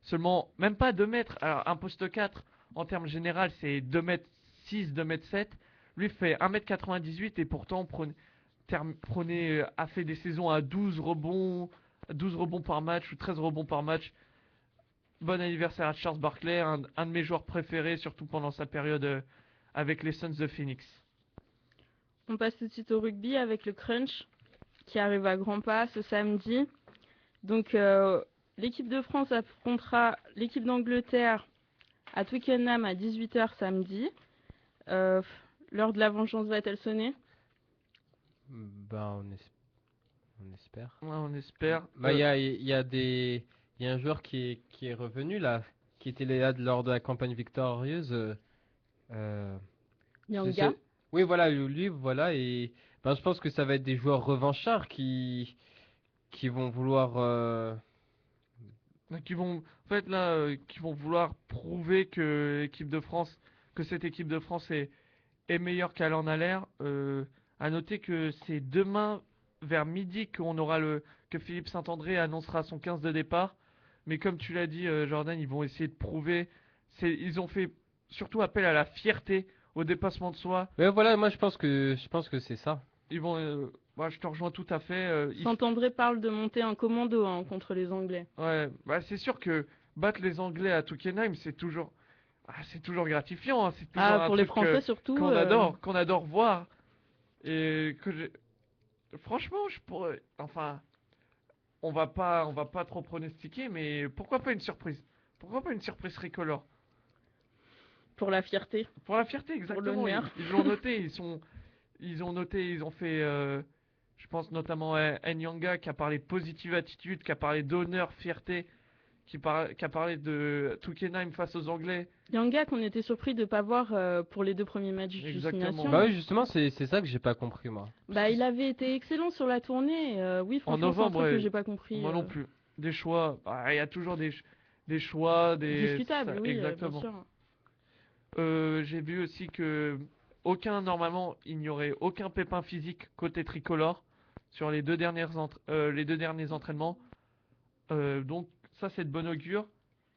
Seulement, même pas 2 mètres. Alors, un poste 4, en termes général, c'est 2 mètres 6, 2 mètres 7. Lui fait 1 mètre 98 et pourtant a fait des saisons à 12 rebonds par match ou 13 rebonds par match. Bon anniversaire à Charles Barkley, un de mes joueurs préférés, surtout pendant sa période avec les Suns de Phoenix. On passe tout de suite au rugby avec le crunch qui arrive à grands pas ce samedi. Donc l'équipe de France affrontera l'équipe d'Angleterre à Twickenham à 18h samedi. L'heure de la vengeance va-t-elle sonner? On espère. Ouais, on espère. Il y a un joueur qui est revenu là, qui était là lors de la campagne victorieuse. Yanga. Oui, voilà, lui, voilà, et je pense que ça va être des joueurs revanchards qui vont vouloir. Qui vont vouloir prouver que cette équipe de France est meilleure qu'elle en a l'air. À noter que c'est demain vers midi que Philippe Saint-André annoncera son 15 de départ. Mais comme tu l'as dit, Jordan, ils vont essayer de prouver. Ils ont fait surtout appel à la fierté, au dépassement de soi. Mais voilà, moi je pense que c'est ça. Je te rejoins tout à fait. Saint-André parle de monter un commando contre les Anglais. Ouais, c'est sûr que battre les Anglais à Twickenham, c'est toujours gratifiant. Hein. C'est toujours un pour les truc Français surtout. qu'on adore voir. Et franchement, on va pas trop pronostiquer, mais pourquoi pas une surprise? Pourquoi pas une surprise tricolore? Pour la fierté. Pour la fierté, exactement. Pour l'honneur. Ils l'ont noté, ils ont fait, je pense notamment à Nyanga qui a parlé de positive attitude, qui a parlé d'honneur, fierté, qui a parlé de Twickenham face aux Anglais. Nyanga qu'on était surpris de ne pas voir pour les 2 premiers matchs de destination. Oui, justement, c'est ça que j'ai pas compris moi. Il avait été excellent sur la tournée. Oui, franchement, c'est un truc que j'ai pas compris. Moi non plus. Des choix, il y a toujours des choix, discutables, oui, exactement. bien sûr. J'ai vu aussi que normalement, il n'y aurait aucun pépin physique côté tricolore sur les deux derniers entraînements. Donc ça, c'est de bon augure.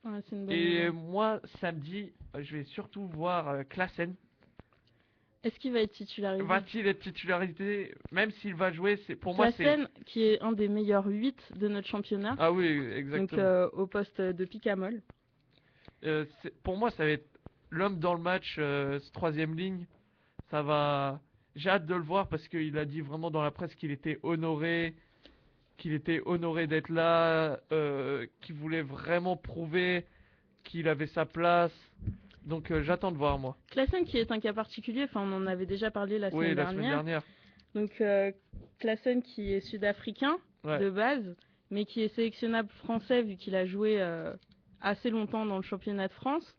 Ouais, c'est une bonne Et nouvelle. moi, samedi, je vais surtout voir Klaassen. Est-ce qu'il va être titularisé? Va-t-il être titularisé? Même s'il va jouer, pour moi, c'est... Klaassen, qui est un des meilleurs 8 de notre championnat. Ah oui, exactement. Donc au poste de Picamol. Pour moi, ça va être l'homme dans le match, ce 3ème ligne. J'ai hâte de le voir parce qu'il a dit vraiment dans la presse qu'il était honoré d'être là, qu'il voulait vraiment prouver qu'il avait sa place. Donc j'attends de voir, moi. Klaassen qui est un cas particulier, on en avait déjà parlé la semaine dernière. Donc Klaassen qui est sud-africain de base, mais qui est sélectionnable français vu qu'il a joué assez longtemps dans le championnat de France.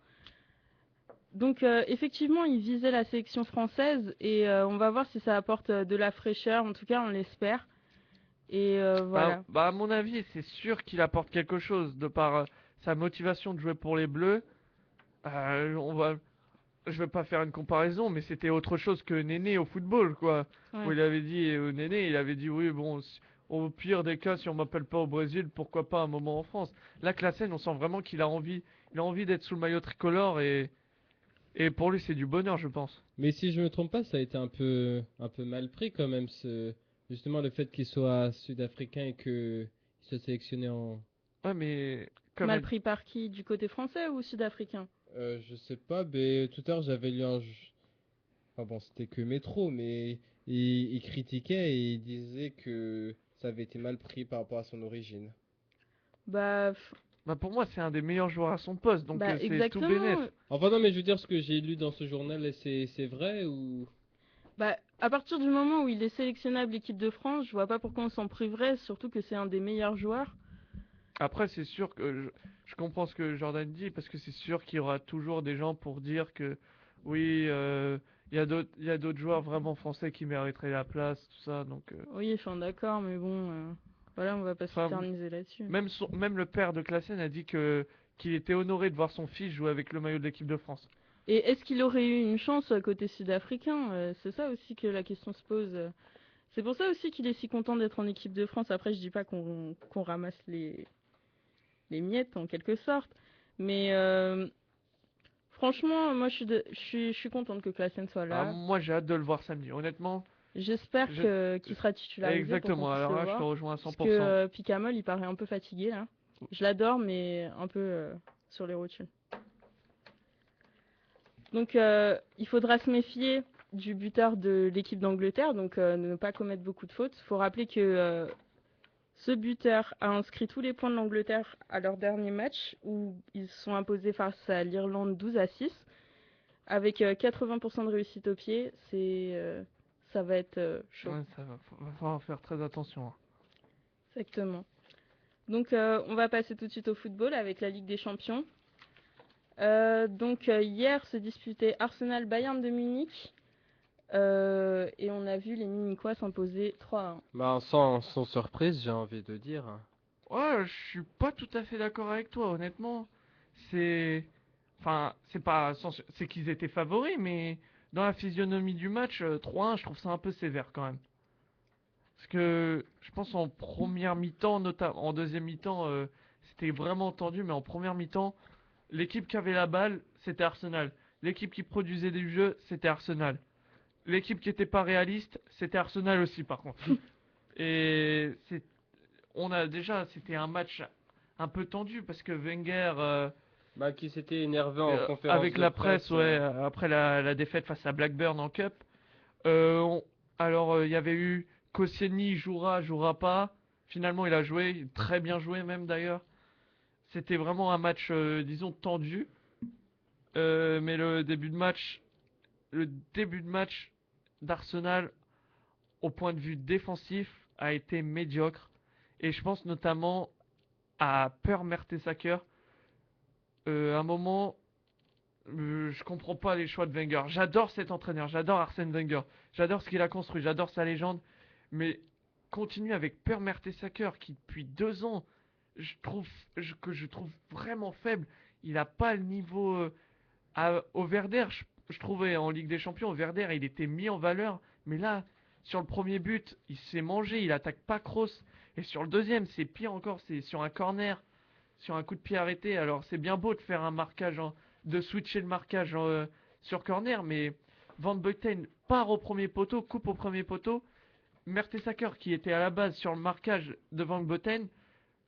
Donc effectivement, il visait la sélection française et on va voir si ça apporte de la fraîcheur. En tout cas, on l'espère. Et voilà. Bah, à mon avis, c'est sûr qu'il apporte quelque chose de par sa motivation de jouer pour les Bleus. On va, je vais pas faire une comparaison, mais c'était autre chose que Néné au football, quoi. Où Ouais. il avait dit, Néné, il avait dit, oui, bon, au pire des cas, si on m'appelle pas au Brésil, pourquoi pas un moment en France. Là, Classen, on sent vraiment il a envie d'être sous le maillot tricolore et pour lui, c'est du bonheur, je pense. Mais si je me trompe pas, ça a été un peu mal pris quand même, justement le fait qu'il soit sud-africain et qu'il soit sélectionné en... Ouais, mais comme Mal elle- pris par qui? Du côté français ou sud-africain? Je sais pas, mais tout à l'heure j'avais lu enfin bon, c'était que Métro, mais il critiquait et il disait que ça avait été mal pris par rapport à son origine. Bah, bah, pour moi, c'est un des meilleurs joueurs à son poste, donc bah c'est tout bénef. exactement. Enfin non, mais je veux dire ce que j'ai lu dans ce journal, c'est vrai ou... Bah, à partir du moment où il est sélectionnable équipe de France, je vois pas pourquoi on s'en priverait, surtout que c'est un des meilleurs joueurs. Après, c'est sûr que je comprends ce que Jordan dit, parce que c'est sûr qu'il y aura toujours des gens pour dire que oui, il y a d'autres joueurs vraiment français qui mériteraient la place, tout ça, donc... Oui, je suis d'accord, mais bon, voilà, on va pas Enfin, s'éterniser là-dessus. même le père de Classen a dit qu'il était honoré de voir son fils jouer avec le maillot de l'équipe de France. Et est-ce qu'il aurait eu une chance côté sud-africain? C'est ça aussi que la question se pose. C'est pour ça aussi qu'il est si content d'être en équipe de France. Après, je dis pas qu'on ramasse les miettes en quelque sorte, mais franchement, moi je suis contente que Klaassen soit Ah, là. moi, j'ai hâte de le voir samedi. Honnêtement, J'espère je... qu'il sera titularisé pour qu'on exactement. puisse Alors le là, je te voir. rejoins à Parce que 100%. Picamol, il paraît un peu fatigué là. Je l'adore, mais un peu sur les rotules. Donc il faudra se méfier du buteur de l'équipe d'Angleterre, donc ne pas commettre beaucoup de fautes. Il faut rappeler que ce buteur a inscrit tous les points de l'Angleterre à leur dernier match, où ils se sont imposés face à l'Irlande 12-6. Avec 80% de réussite au pied, ça va être chaud. Ouais, va falloir faire très attention, hein. Exactement. Donc on va passer tout de suite au football avec la Ligue des Champions. Donc hier se disputait Arsenal-Bayern de Munich et on a vu les Munichois s'imposer 3-1. Bah sans surprise, j'ai envie de dire. Ouais, je suis pas tout à fait d'accord avec toi, honnêtement. C'est... Enfin, c'est pas... C'est qu'ils étaient favoris, mais dans la physionomie du match, 3-1, je trouve ça un peu sévère quand même. Parce que je pense en première mi-temps, notamment en deuxième mi-temps, c'était vraiment tendu, mais en première mi-temps, l'équipe qui avait la balle, c'était Arsenal. L'équipe qui produisait des jeux, c'était Arsenal. L'équipe qui était pas réaliste, c'était Arsenal aussi, par contre. Et c'était un match un peu tendu parce que Wenger, Bah qui s'était énervé en conférence avec de la presse, presse. ouais, après la défaite face à Blackburn en Cup, il y avait eu Koscielny jouera pas. Finalement, il a joué, très bien joué même d'ailleurs. C'était vraiment un match, disons, tendu. Mais le début de match d'Arsenal, au point de vue défensif, a été médiocre. Et je pense notamment à Per Mertesacker. À un moment, je comprends pas les choix de Wenger. J'adore cet entraîneur, j'adore Arsène Wenger, j'adore ce qu'il a construit, j'adore sa légende. Mais continue avec Per Mertesacker qui depuis 2 ans, je trouve vraiment faible. Il a pas le niveau au Werder. Je trouvais en Ligue des Champions, au Werder, il était mis en valeur. Mais là, sur le premier but, il s'est mangé, il attaque pas Kroos. Et sur le deuxième, c'est pire encore, c'est sur un corner, sur un coup de pied arrêté. Alors c'est bien beau de faire un marquage, de switcher le marquage sur corner, mais Van Beuten part au premier poteau, coupe au premier poteau. Mertesacker, qui était à la base sur le marquage de Van Beuten,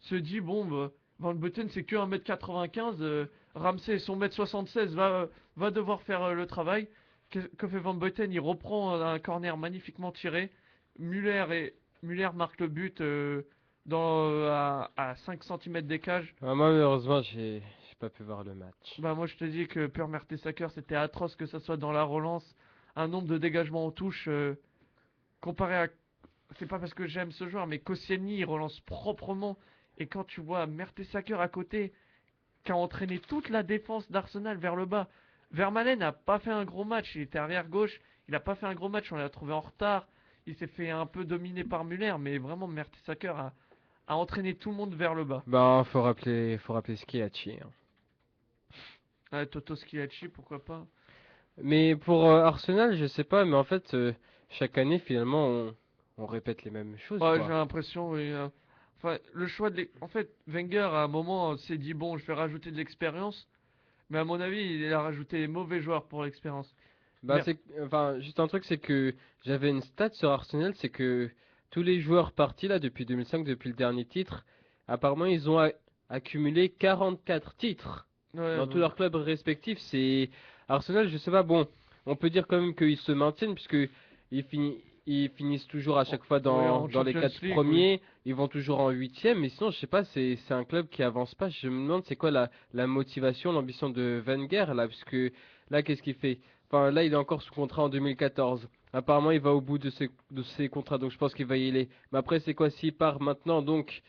se dit bon, bah, Van Beuten c'est que 1m95, Ramsey son 1m76 va devoir faire le travail. Que fait Van Beuten? Il reprend un corner magnifiquement tiré. Müller marque le but à 5 cm des cages. Ah, moi malheureusement j'ai pas pu voir le match. Bah moi je te dis que Per Mertesacker c'était atroce, que ça soit dans la relance, un nombre de dégagements en touche comparé à... C'est pas parce que j'aime ce joueur, mais Koscielny il relance proprement. Et quand tu vois Mertesacker à côté, qui a entraîné toute la défense d'Arsenal vers le bas, Vermaelen n'a pas fait un gros match. Il était arrière gauche. Il n'a pas fait un gros match. On l'a trouvé en retard. Il s'est fait un peu dominer par Müller. Mais vraiment, Mertesacker a entraîné tout le monde vers le bas. Ben, faut rappeler Schillaci, hein. Ouais, Toto Schillaci, pourquoi pas. Mais pour Arsenal, je sais pas, mais en fait, chaque année, finalement, on répète les mêmes choses, Ouais, j'ai quoi. l'impression, oui. Enfin, le choix En fait, Wenger, à un moment, s'est dit, bon, je vais rajouter de l'expérience. Mais à mon avis, il a rajouté les mauvais joueurs pour l'expérience. Bah, Mais enfin, juste un truc, c'est que j'avais une stat sur Arsenal, c'est que tous les joueurs partis là depuis 2005, depuis le dernier titre, apparemment, ils ont accumulé 44 titres ouais, dans tous bon. leurs clubs respectifs. C'est Arsenal, je sais pas, bon, on peut dire quand même qu'ils se maintiennent puisque ils finissent toujours à chaque fois Ouais, en dans les Champions quatre League, oui. premiers, ils vont toujours en huitième, mais sinon, je sais pas, c'est un club qui avance pas. Je me demande c'est quoi la motivation, l'ambition de Wenger là, puisque là, qu'est-ce qu'il fait? Enfin, là, il est encore sous contrat en 2014. Apparemment, il va au bout de ses contrats, donc je pense qu'il va y aller. Mais après, c'est quoi s'il part maintenant? Donc,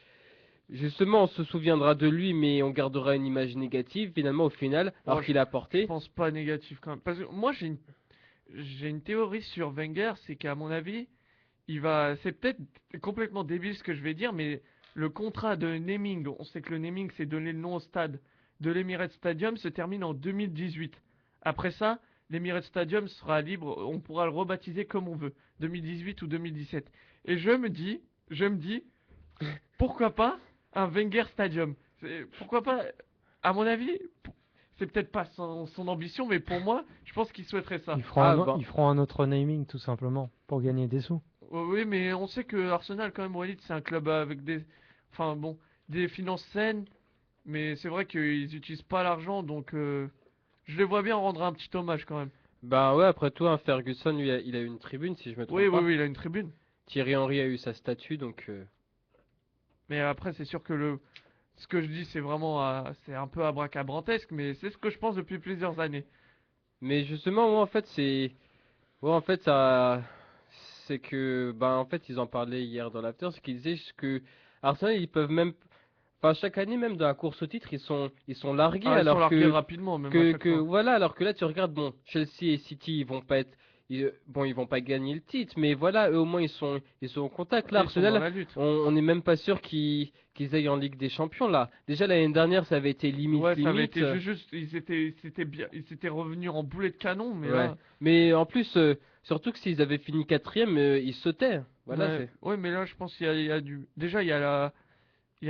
justement, on se souviendra de lui, mais on gardera une image négative, finalement, au final, Oh, alors qu'il a je apporté. pense pas négatif quand même. Parce que moi, j'ai une théorie sur Wenger, c'est qu'à mon avis, c'est peut-être complètement débile ce que je vais dire, mais le contrat de naming, on sait que le naming c'est donner le nom au stade de l'Emirates Stadium, se termine en 2018. Après ça, l'Emirates Stadium sera libre, on pourra le rebaptiser comme on veut, 2018 ou 2017. Et je me dis, pourquoi pas un Wenger Stadium? Pourquoi pas, à mon avis, c'est peut-être pas son ambition, mais pour moi, je pense qu'il souhaiterait ça. Ah, bon. Ils feront un autre naming tout simplement pour gagner des sous. Oui, mais on sait que Arsenal, quand même, Walid, c'est un club avec enfin bon, des finances saines, mais c'est vrai qu'ils utilisent pas l'argent, donc je les vois bien rendre un petit hommage quand même. Bah ouais, après tout, hein, Ferguson, lui, il a eu une tribune, si je me Oui, trompe oui, pas. oui, il a une tribune, Thierry Henry a eu sa statue, donc... mais après, c'est sûr que ce que je dis, c'est vraiment, c'est un peu abracadabrantesque, mais c'est ce que je pense depuis plusieurs années. Mais justement, moi, en fait, c'est... Ouais, en fait, ça... C'est que... Bah, en fait, ils en parlaient hier dans l'after, c'est qu'ils disaient que Arsenal, ils peuvent même... Enfin, chaque année, même dans la course au titre, ils sont largués, Ah, ils sont alors largués rapidement, même à chaque que fois. voilà, alors que là tu regardes, bon, Chelsea et City, ils vont pas être, bon, ils vont pas gagner le titre, mais voilà, eux au moins ils sont au contact. Là, Et ils sont dans Arsenal, la lutte. on n'est même pas sûr qu'ils aillent en Ligue des Champions là. Déjà l'année dernière, ça avait été Ouais, ça avait limite, été juste, c'était bien, ils étaient revenus en boulet de canon, mais ouais. là. Mais en plus, surtout que s'ils avaient fini quatrième, ils sautaient. Voilà, Ouais, c'est. ouais, mais là, je pense qu'il y a du. Déjà, il y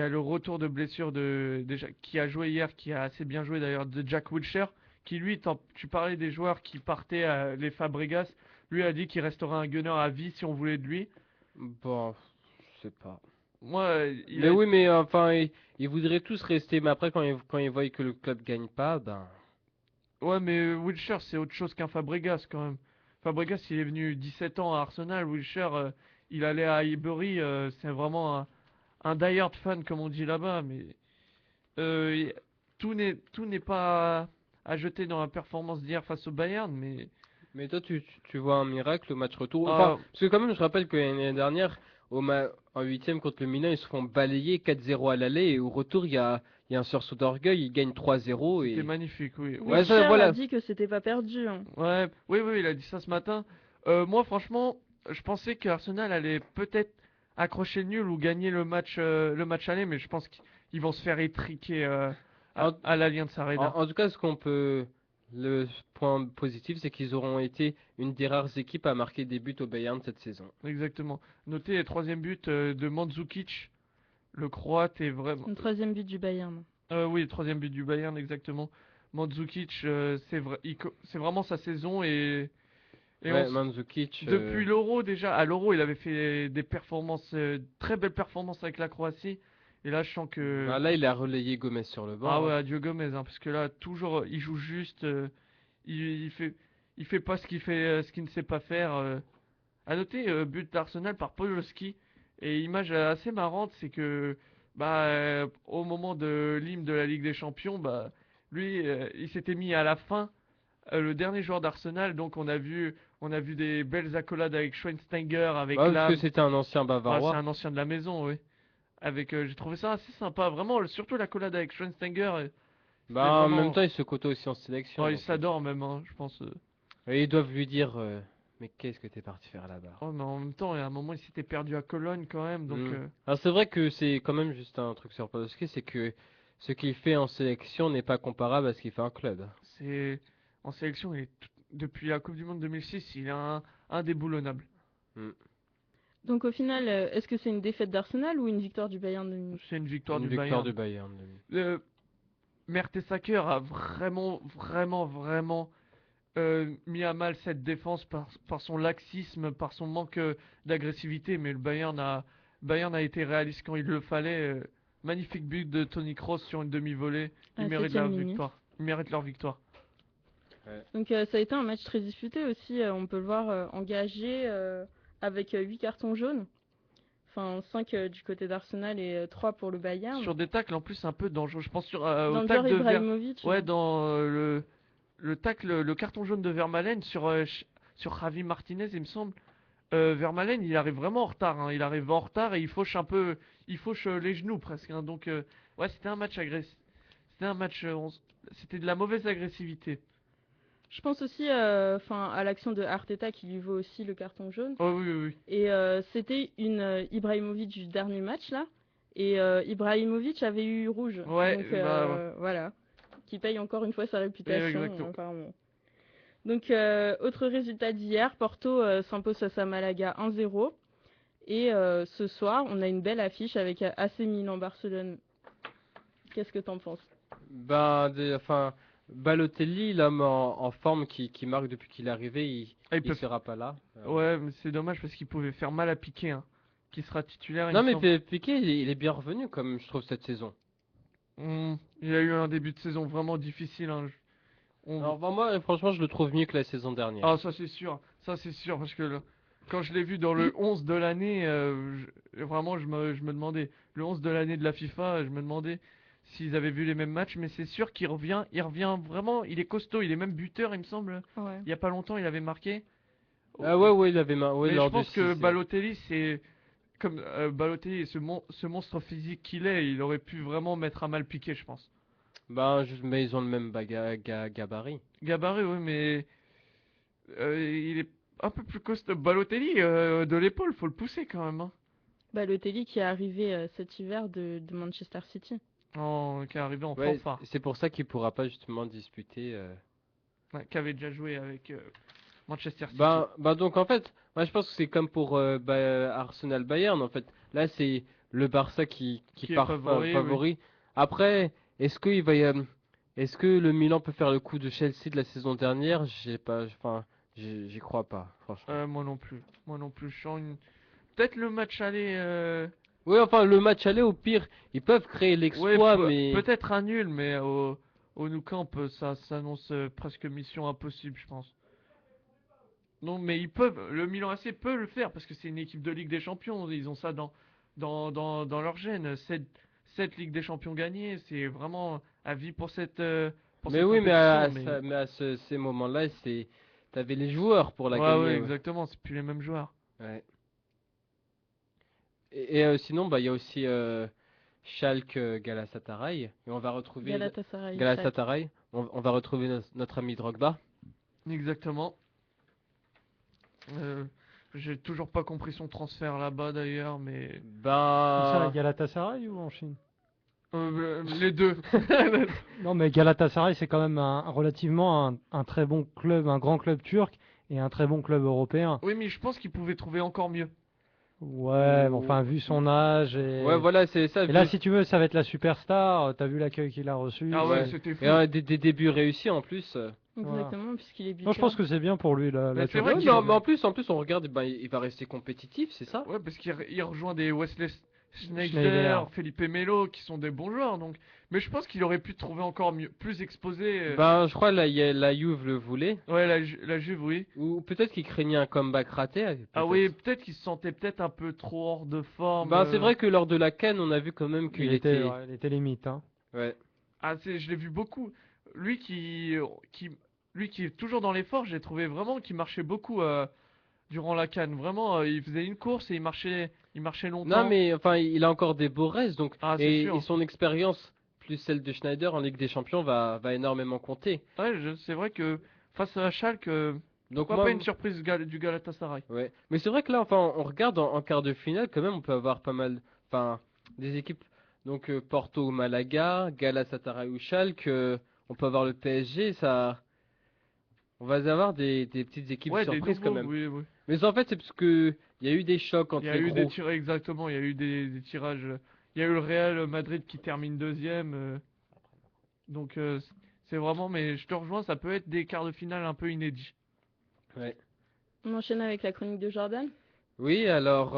a le retour de blessure déjà, qui a joué hier, qui a assez bien joué d'ailleurs, de Jack Wilshere, qui lui, tu parlais des joueurs qui partaient, les Fabregas, lui a dit qu'il resterait un gunner à vie si on voulait de lui. Bon, je sais pas. Moi, il Mais a. oui, mais enfin, ils voudraient tous rester. Mais après, quand ils voient que le club gagne pas, ben. Ouais, mais Wilshere, c'est autre chose qu'un Fabregas quand même. Fabregas, il est venu 17 ans à Arsenal, Wilshere, il allait à Highbury, c'est vraiment un die-hard fan, comme on dit là-bas, mais. Y- tout n'est pas à jeter dans la performance d'hier face au Bayern, mais Mais toi, tu vois un miracle au match retour. Enfin, ah, parce que quand même, je rappelle que l'année dernière, en huitième contre le Milan, ils se font balayer 4-0 à l'aller et au retour, il y a un sursaut d'orgueil, ils gagnent 3-0 c'était et... magnifique, oui. Ouais, Ouais, ça, Wilshere a voilà. dit que c'était pas perdu, hein. ouais, oui, oui, il a dit ça ce matin. Moi, franchement, je pensais que Arsenal allait peut-être accrocher le nul ou gagner le match aller, mais je pense qu'ils vont se faire étriquer à, En, à l'Allianz Arena. en tout cas, ce qu'on peut... Le point positif, c'est qu'ils auront été une des rares équipes à marquer des buts au Bayern cette saison. Exactement. Notez le troisième but de Mandzukic, le Croate est vraiment. Le troisième but du Bayern. Oui, le troisième but du Bayern, exactement. Mandzukic, c'est vraiment sa saison et Ouais, Mandzukic... depuis l'Euro déjà, à l'Euro il avait fait des performances, très belles performances avec la Croatie. Et là je sens que, bah là, il a relayé Gomez sur le ah banc, ouais, hein. adieu Gomez, hein, parce que là toujours il joue juste, il fait pas ce qu'il ne sait pas faire. À noter, but d'Arsenal par Podolski. Et image assez marrante, c'est que au moment de l'hymne de la Ligue des Champions, lui, il s'était mis à la fin, le dernier joueur d'Arsenal. Donc on a vu des belles accolades avec Schweinsteiger, avec Bah, parce que Lam. c'était un ancien Ah, c'est Bavarois. un ancien de la maison, oui. J'ai trouvé ça assez sympa, vraiment, surtout l'accolade avec Schweinsteiger. Bah, en même vraiment- temps, ils se côtoient aussi en sélection. Ouais, ils donc, s'adorent même, hein, je pense. et ils doivent lui dire, mais qu'est-ce que t'es parti faire là-bas? Ouais, mais en même temps, il y a un moment, il s'était perdu à Cologne quand même, donc Alors c'est vrai que c'est quand même juste un truc sur Podolski, c'est que ce qu'il fait en sélection n'est pas comparable à ce qu'il fait en club. c'est en sélection, depuis la Coupe du Monde 2006, il est indéboulonnable. Mm. Donc au final, est-ce que c'est une défaite d'Arsenal ou une victoire du Bayern de Munich? C'est une victoire Une du victoire Bayern. du Bayern. Mertesacker a vraiment mis à mal cette défense par son laxisme, par son manque d'agressivité, mais Bayern a été réaliste quand il le fallait. Magnifique but de Toni Kroos sur une demi-volée. À Ils la méritent leur 7e minute. victoire. Ils méritent leur victoire. Donc ça a été un match très disputé aussi, on peut le voir engagé avec 8 cartons jaunes. Enfin 5 du côté d'Arsenal et 3 pour le Bayern. Sur des tacles en plus un peu dangereux. Je pense au Dans le tacle genre de Ibrahimovic. Ouais, dans le tacle, le carton jaune de Vermaelen sur Javi Martinez, il me semble. Vermaelen, il arrive vraiment en retard, hein. Il arrive en retard et il fauche les genoux presque, hein. Donc, ouais, c'était un match agressif. C'était un match, c'était de la mauvaise agressivité. Je pense aussi à l'action de Arteta qui lui vaut aussi le carton jaune. Oh oui, oui, oui. Et c'était une Ibrahimovic du dernier match là. Et Ibrahimovic avait eu rouge. Ouais, Donc bah, voilà. Qui paye encore une fois sa réputation exactement. apparemment. Donc autre résultat d'hier, Porto s'impose face à Malaga 1-0. Et ce soir, on a une belle affiche avec AC Milan Barcelone. Qu'est-ce que t'en penses? Enfin, Balotelli, l'homme en forme qui marque depuis qu'il est arrivé, Ah, il sera pas là. Ouais, mais c'est dommage parce qu'il pouvait faire mal à Piqué, hein. Qui sera titulaire, il Non me mais semble. Piqué, il est bien revenu comme je trouve cette saison. Il a eu un début de saison vraiment difficile, hein. Alors bah, moi, franchement, je le trouve mieux que la saison dernière. Ah, ça c'est sûr, parce que quand je l'ai vu dans le 11 de l'année, vraiment je me demandais, le 11 de l'année de la FIFA, je me demandais s'ils avaient vu les mêmes matchs, mais c'est sûr il revient vraiment, il est costaud, il est même buteur, il me semble. Ouais. Il y a pas longtemps, il avait marqué. Ah ouais, il avait ouais, Mais lors je pense du que 6, Balotelli, c'est comme Balotelli, ce monstre physique qu'il est, il aurait pu vraiment mettre à mal Piqué, je pense. mais ils ont le même gabarit. Gabarit, oui, mais il est un peu plus costaud. Balotelli, de l'épaule, faut le pousser quand même, hein. Balotelli qui est arrivé cet hiver de Manchester City. Qui est arrivé en Ouais, fanfare. c'est pour ça qu'il pourra pas justement disputer. Ouais, qui avait déjà joué avec Manchester City. Donc en fait, moi je pense que c'est comme pour Arsenal Bayern en fait. Là c'est le Barça qui Qui est part favori, favori. Après, est-ce que le Milan peut faire le coup de Chelsea de la saison dernière? J'ai pas, enfin, j'y crois pas, franchement. Moi non plus. Moi non plus. Peut-être le match aller. Oui, enfin le match aller au pire, ils peuvent créer Ouais, l'exploit, mais peut-être un nul, mais au Nou Camp, ça s'annonce presque mission impossible, je pense. Non, mais ils peuvent. Le Milan AC peut le faire parce que c'est une équipe de Ligue des Champions. Ils ont ça dans leur gène. 7 Ligue des Champions gagnées, c'est vraiment à vie pour mais cette oui, compétition. mais à ces moments-là, t'avais les joueurs pour la Ouais, gagner. ouais, Ouais. exactement. C'est plus les mêmes joueurs. Ouais. Sinon, bah, il y a aussi Schalke Galatasaray. Et on va retrouver Galatasaray. Galatasaray. On va retrouver notre ami Drogba. Exactement. J'ai toujours pas compris son transfert là-bas d'ailleurs, mais Ça, à Ben, Galatasaray ou en Chine? les deux. Non, mais Galatasaray, c'est quand même relativement un très bon club, un grand club turc et un très bon club européen. Oui, mais je pense qu'il pouvait trouver encore mieux. Ouais, mais enfin, vu son âge ouais, voilà, c'est ça. et là, si tu veux, ça va être la superstar. T'as vu l'accueil qu'il a reçu. Ah ouais, Ouais. c'était fou. Et des débuts réussis en plus. Exactement, puisqu'il est buteur. Non, je pense que c'est bien pour lui, la Mais c'est Turquie. vrai Ouais, qu'il- mais en plus, on regarde, ben, il va rester compétitif, c'est ça? Ouais, parce il rejoint des Wesley Sneijder, Schneider. Felipe Melo, qui sont des bons joueurs, donc. Mais je pense qu'il aurait pu trouver encore mieux, plus exposé. Ben, je crois la Juve le voulait. Ouais, la Juve, oui. Ou peut-être qu'il craignait un comeback raté. Ah peut-être. oui, peut-être qu'il se sentait peut-être un peu trop hors de forme. Ben, c'est vrai que lors de la CAN, on a vu quand même qu'il était. Ouais, il était limite. Hein. Ouais. Ah, je l'ai vu beaucoup. Lui lui qui est toujours dans l'effort, j'ai trouvé vraiment qu'il marchait beaucoup durant la CAN. Vraiment, il faisait une course et il marchait longtemps. Non, mais enfin, il a encore des beaux restes, donc Ah, c'est sûr. et son expérience plus celle de Schneider en Ligue des Champions va énormément compter. Ouais, c'est vrai que face à Schalke, Donc pourquoi moi, pas une surprise du Galatasaray. ouais. Mais c'est vrai que là, enfin, on regarde en quart de finale, quand même, on peut avoir pas mal, enfin, des équipes. Donc Porto ou Malaga, Galatasaray ou Schalke, on peut avoir le PSG, ça, on va avoir des petites équipes Ouais, des surprises quand nouveaux, même. oui, oui. Mais en fait, c'est parce que il y a eu des chocs Il entre y a les eu des gros. tirages, exactement, il y a eu des tirages. Il y a eu le Real Madrid qui termine deuxième. Donc c'est vraiment, mais je te rejoins, ça peut être des quarts de finale un peu inédits. Ouais. On enchaîne avec la chronique de Jordan. Oui, alors,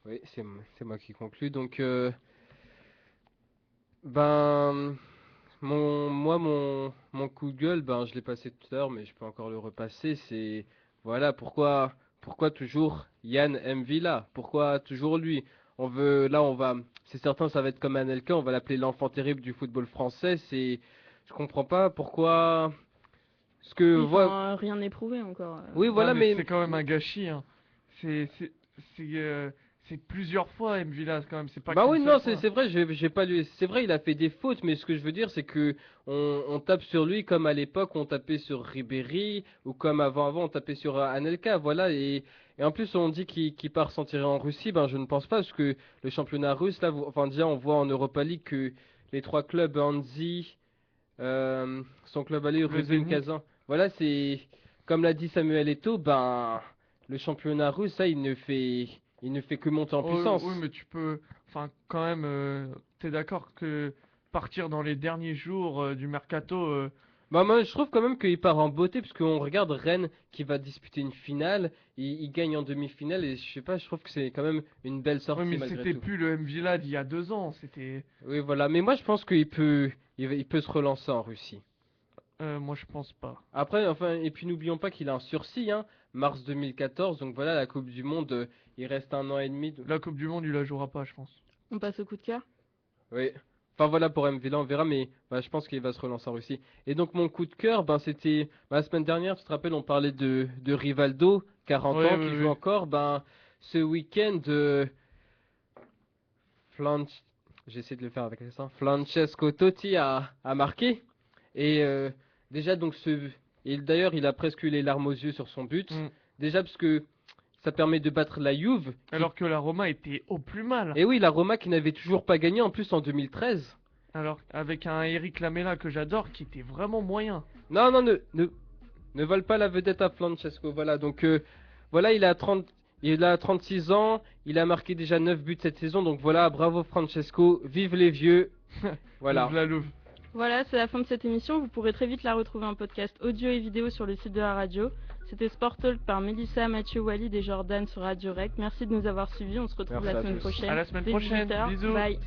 oui, c'est moi qui conclue. Donc, ben, mon coup de gueule, ben, je l'ai passé tout à l'heure, mais je peux encore le repasser. C'est, voilà, pourquoi toujours Yann M'Vila? Pourquoi toujours lui? C'est certain, ça va être comme Anelka, on va l'appeler l'enfant terrible du football français. Je comprends pas pourquoi, ce que, Oui, voilà, enfin, rien n'est prouvé encore. oui, Ah, voilà, mais mais c'est quand même un gâchis, hein. C'est c'est c'est c'est plusieurs fois M. Villas quand même, c'est pas bah qu'une oui, seule non, fois. c'est vrai, j'ai pas lu. C'est vrai, il a fait des fautes, mais ce que je veux dire, c'est que on tape sur lui comme à l'époque on tapait sur Ribéry ou comme avant on tapait sur Anelka, voilà. Et en plus on dit qu'il part s'en tirer en Russie, ben je ne pense pas parce que le championnat russe là, enfin déjà on voit en Europa League que les trois clubs Hanzi, son club allé Le Rubin Zénith. Kazan, voilà c'est comme l'a dit Samuel Eto'o, ben le championnat russe ça il ne fait que monter en Oh, puissance. oui, mais tu peux, enfin quand même, t'es d'accord que partir dans les derniers jours du mercato, Bah moi je trouve quand même qu'il part en beauté parce qu'on regarde Rennes qui va disputer une finale, il gagne en demi-finale et je sais pas, je trouve que c'est quand même une belle oui, sortie mais malgré c'était tout. plus le M. Villa d'il y a 2 ans, c'était, Oui voilà, mais moi je pense il peut se relancer en Russie. moi je pense pas. Après enfin et puis n'oublions pas qu'il a un sursis hein, mars 2014 donc voilà la Coupe du Monde il reste un an et demi. La Coupe du Monde, il la jouera pas, je pense. On passe au coup de cœur. Oui. Enfin voilà pour MVLA, on verra, mais bah, je pense qu'il va se relancer en Russie. Et donc mon coup de cœur, ben c'était la semaine dernière, tu te rappelles, on parlait de Rivaldo, 40 Oui, ans, oui, qui joue oui. encore. Ben ce week-end, Flan- j'essaie de le faire avec ça. Francesco Totti a marqué. Et déjà donc et d'ailleurs il a presque eu les larmes aux yeux sur son but. Mm. Déjà parce que ça permet de battre la Juve. Alors que la Roma était au plus mal. Et oui, la Roma qui n'avait toujours pas gagné en plus en 2013. Alors avec un Eric Lamela que j'adore, qui était vraiment moyen. Non, non, ne vole pas la vedette à Francesco. Voilà, donc voilà, il a 36 ans, il a marqué déjà 9 buts cette saison, donc voilà, bravo Francesco, vive les vieux. Voilà. Vive la Louve. Voilà, c'est la fin de cette émission. Vous pourrez très vite la retrouver en podcast audio et vidéo sur le site de la radio. C'était Sport Talk par Mélissa, Mathieu, Walid et Jordan sur Radio Rec. Merci de nous avoir suivis. On se retrouve Merci la à semaine tous. prochaine. À la semaine dès prochaine. 18h. Bisous. Bye.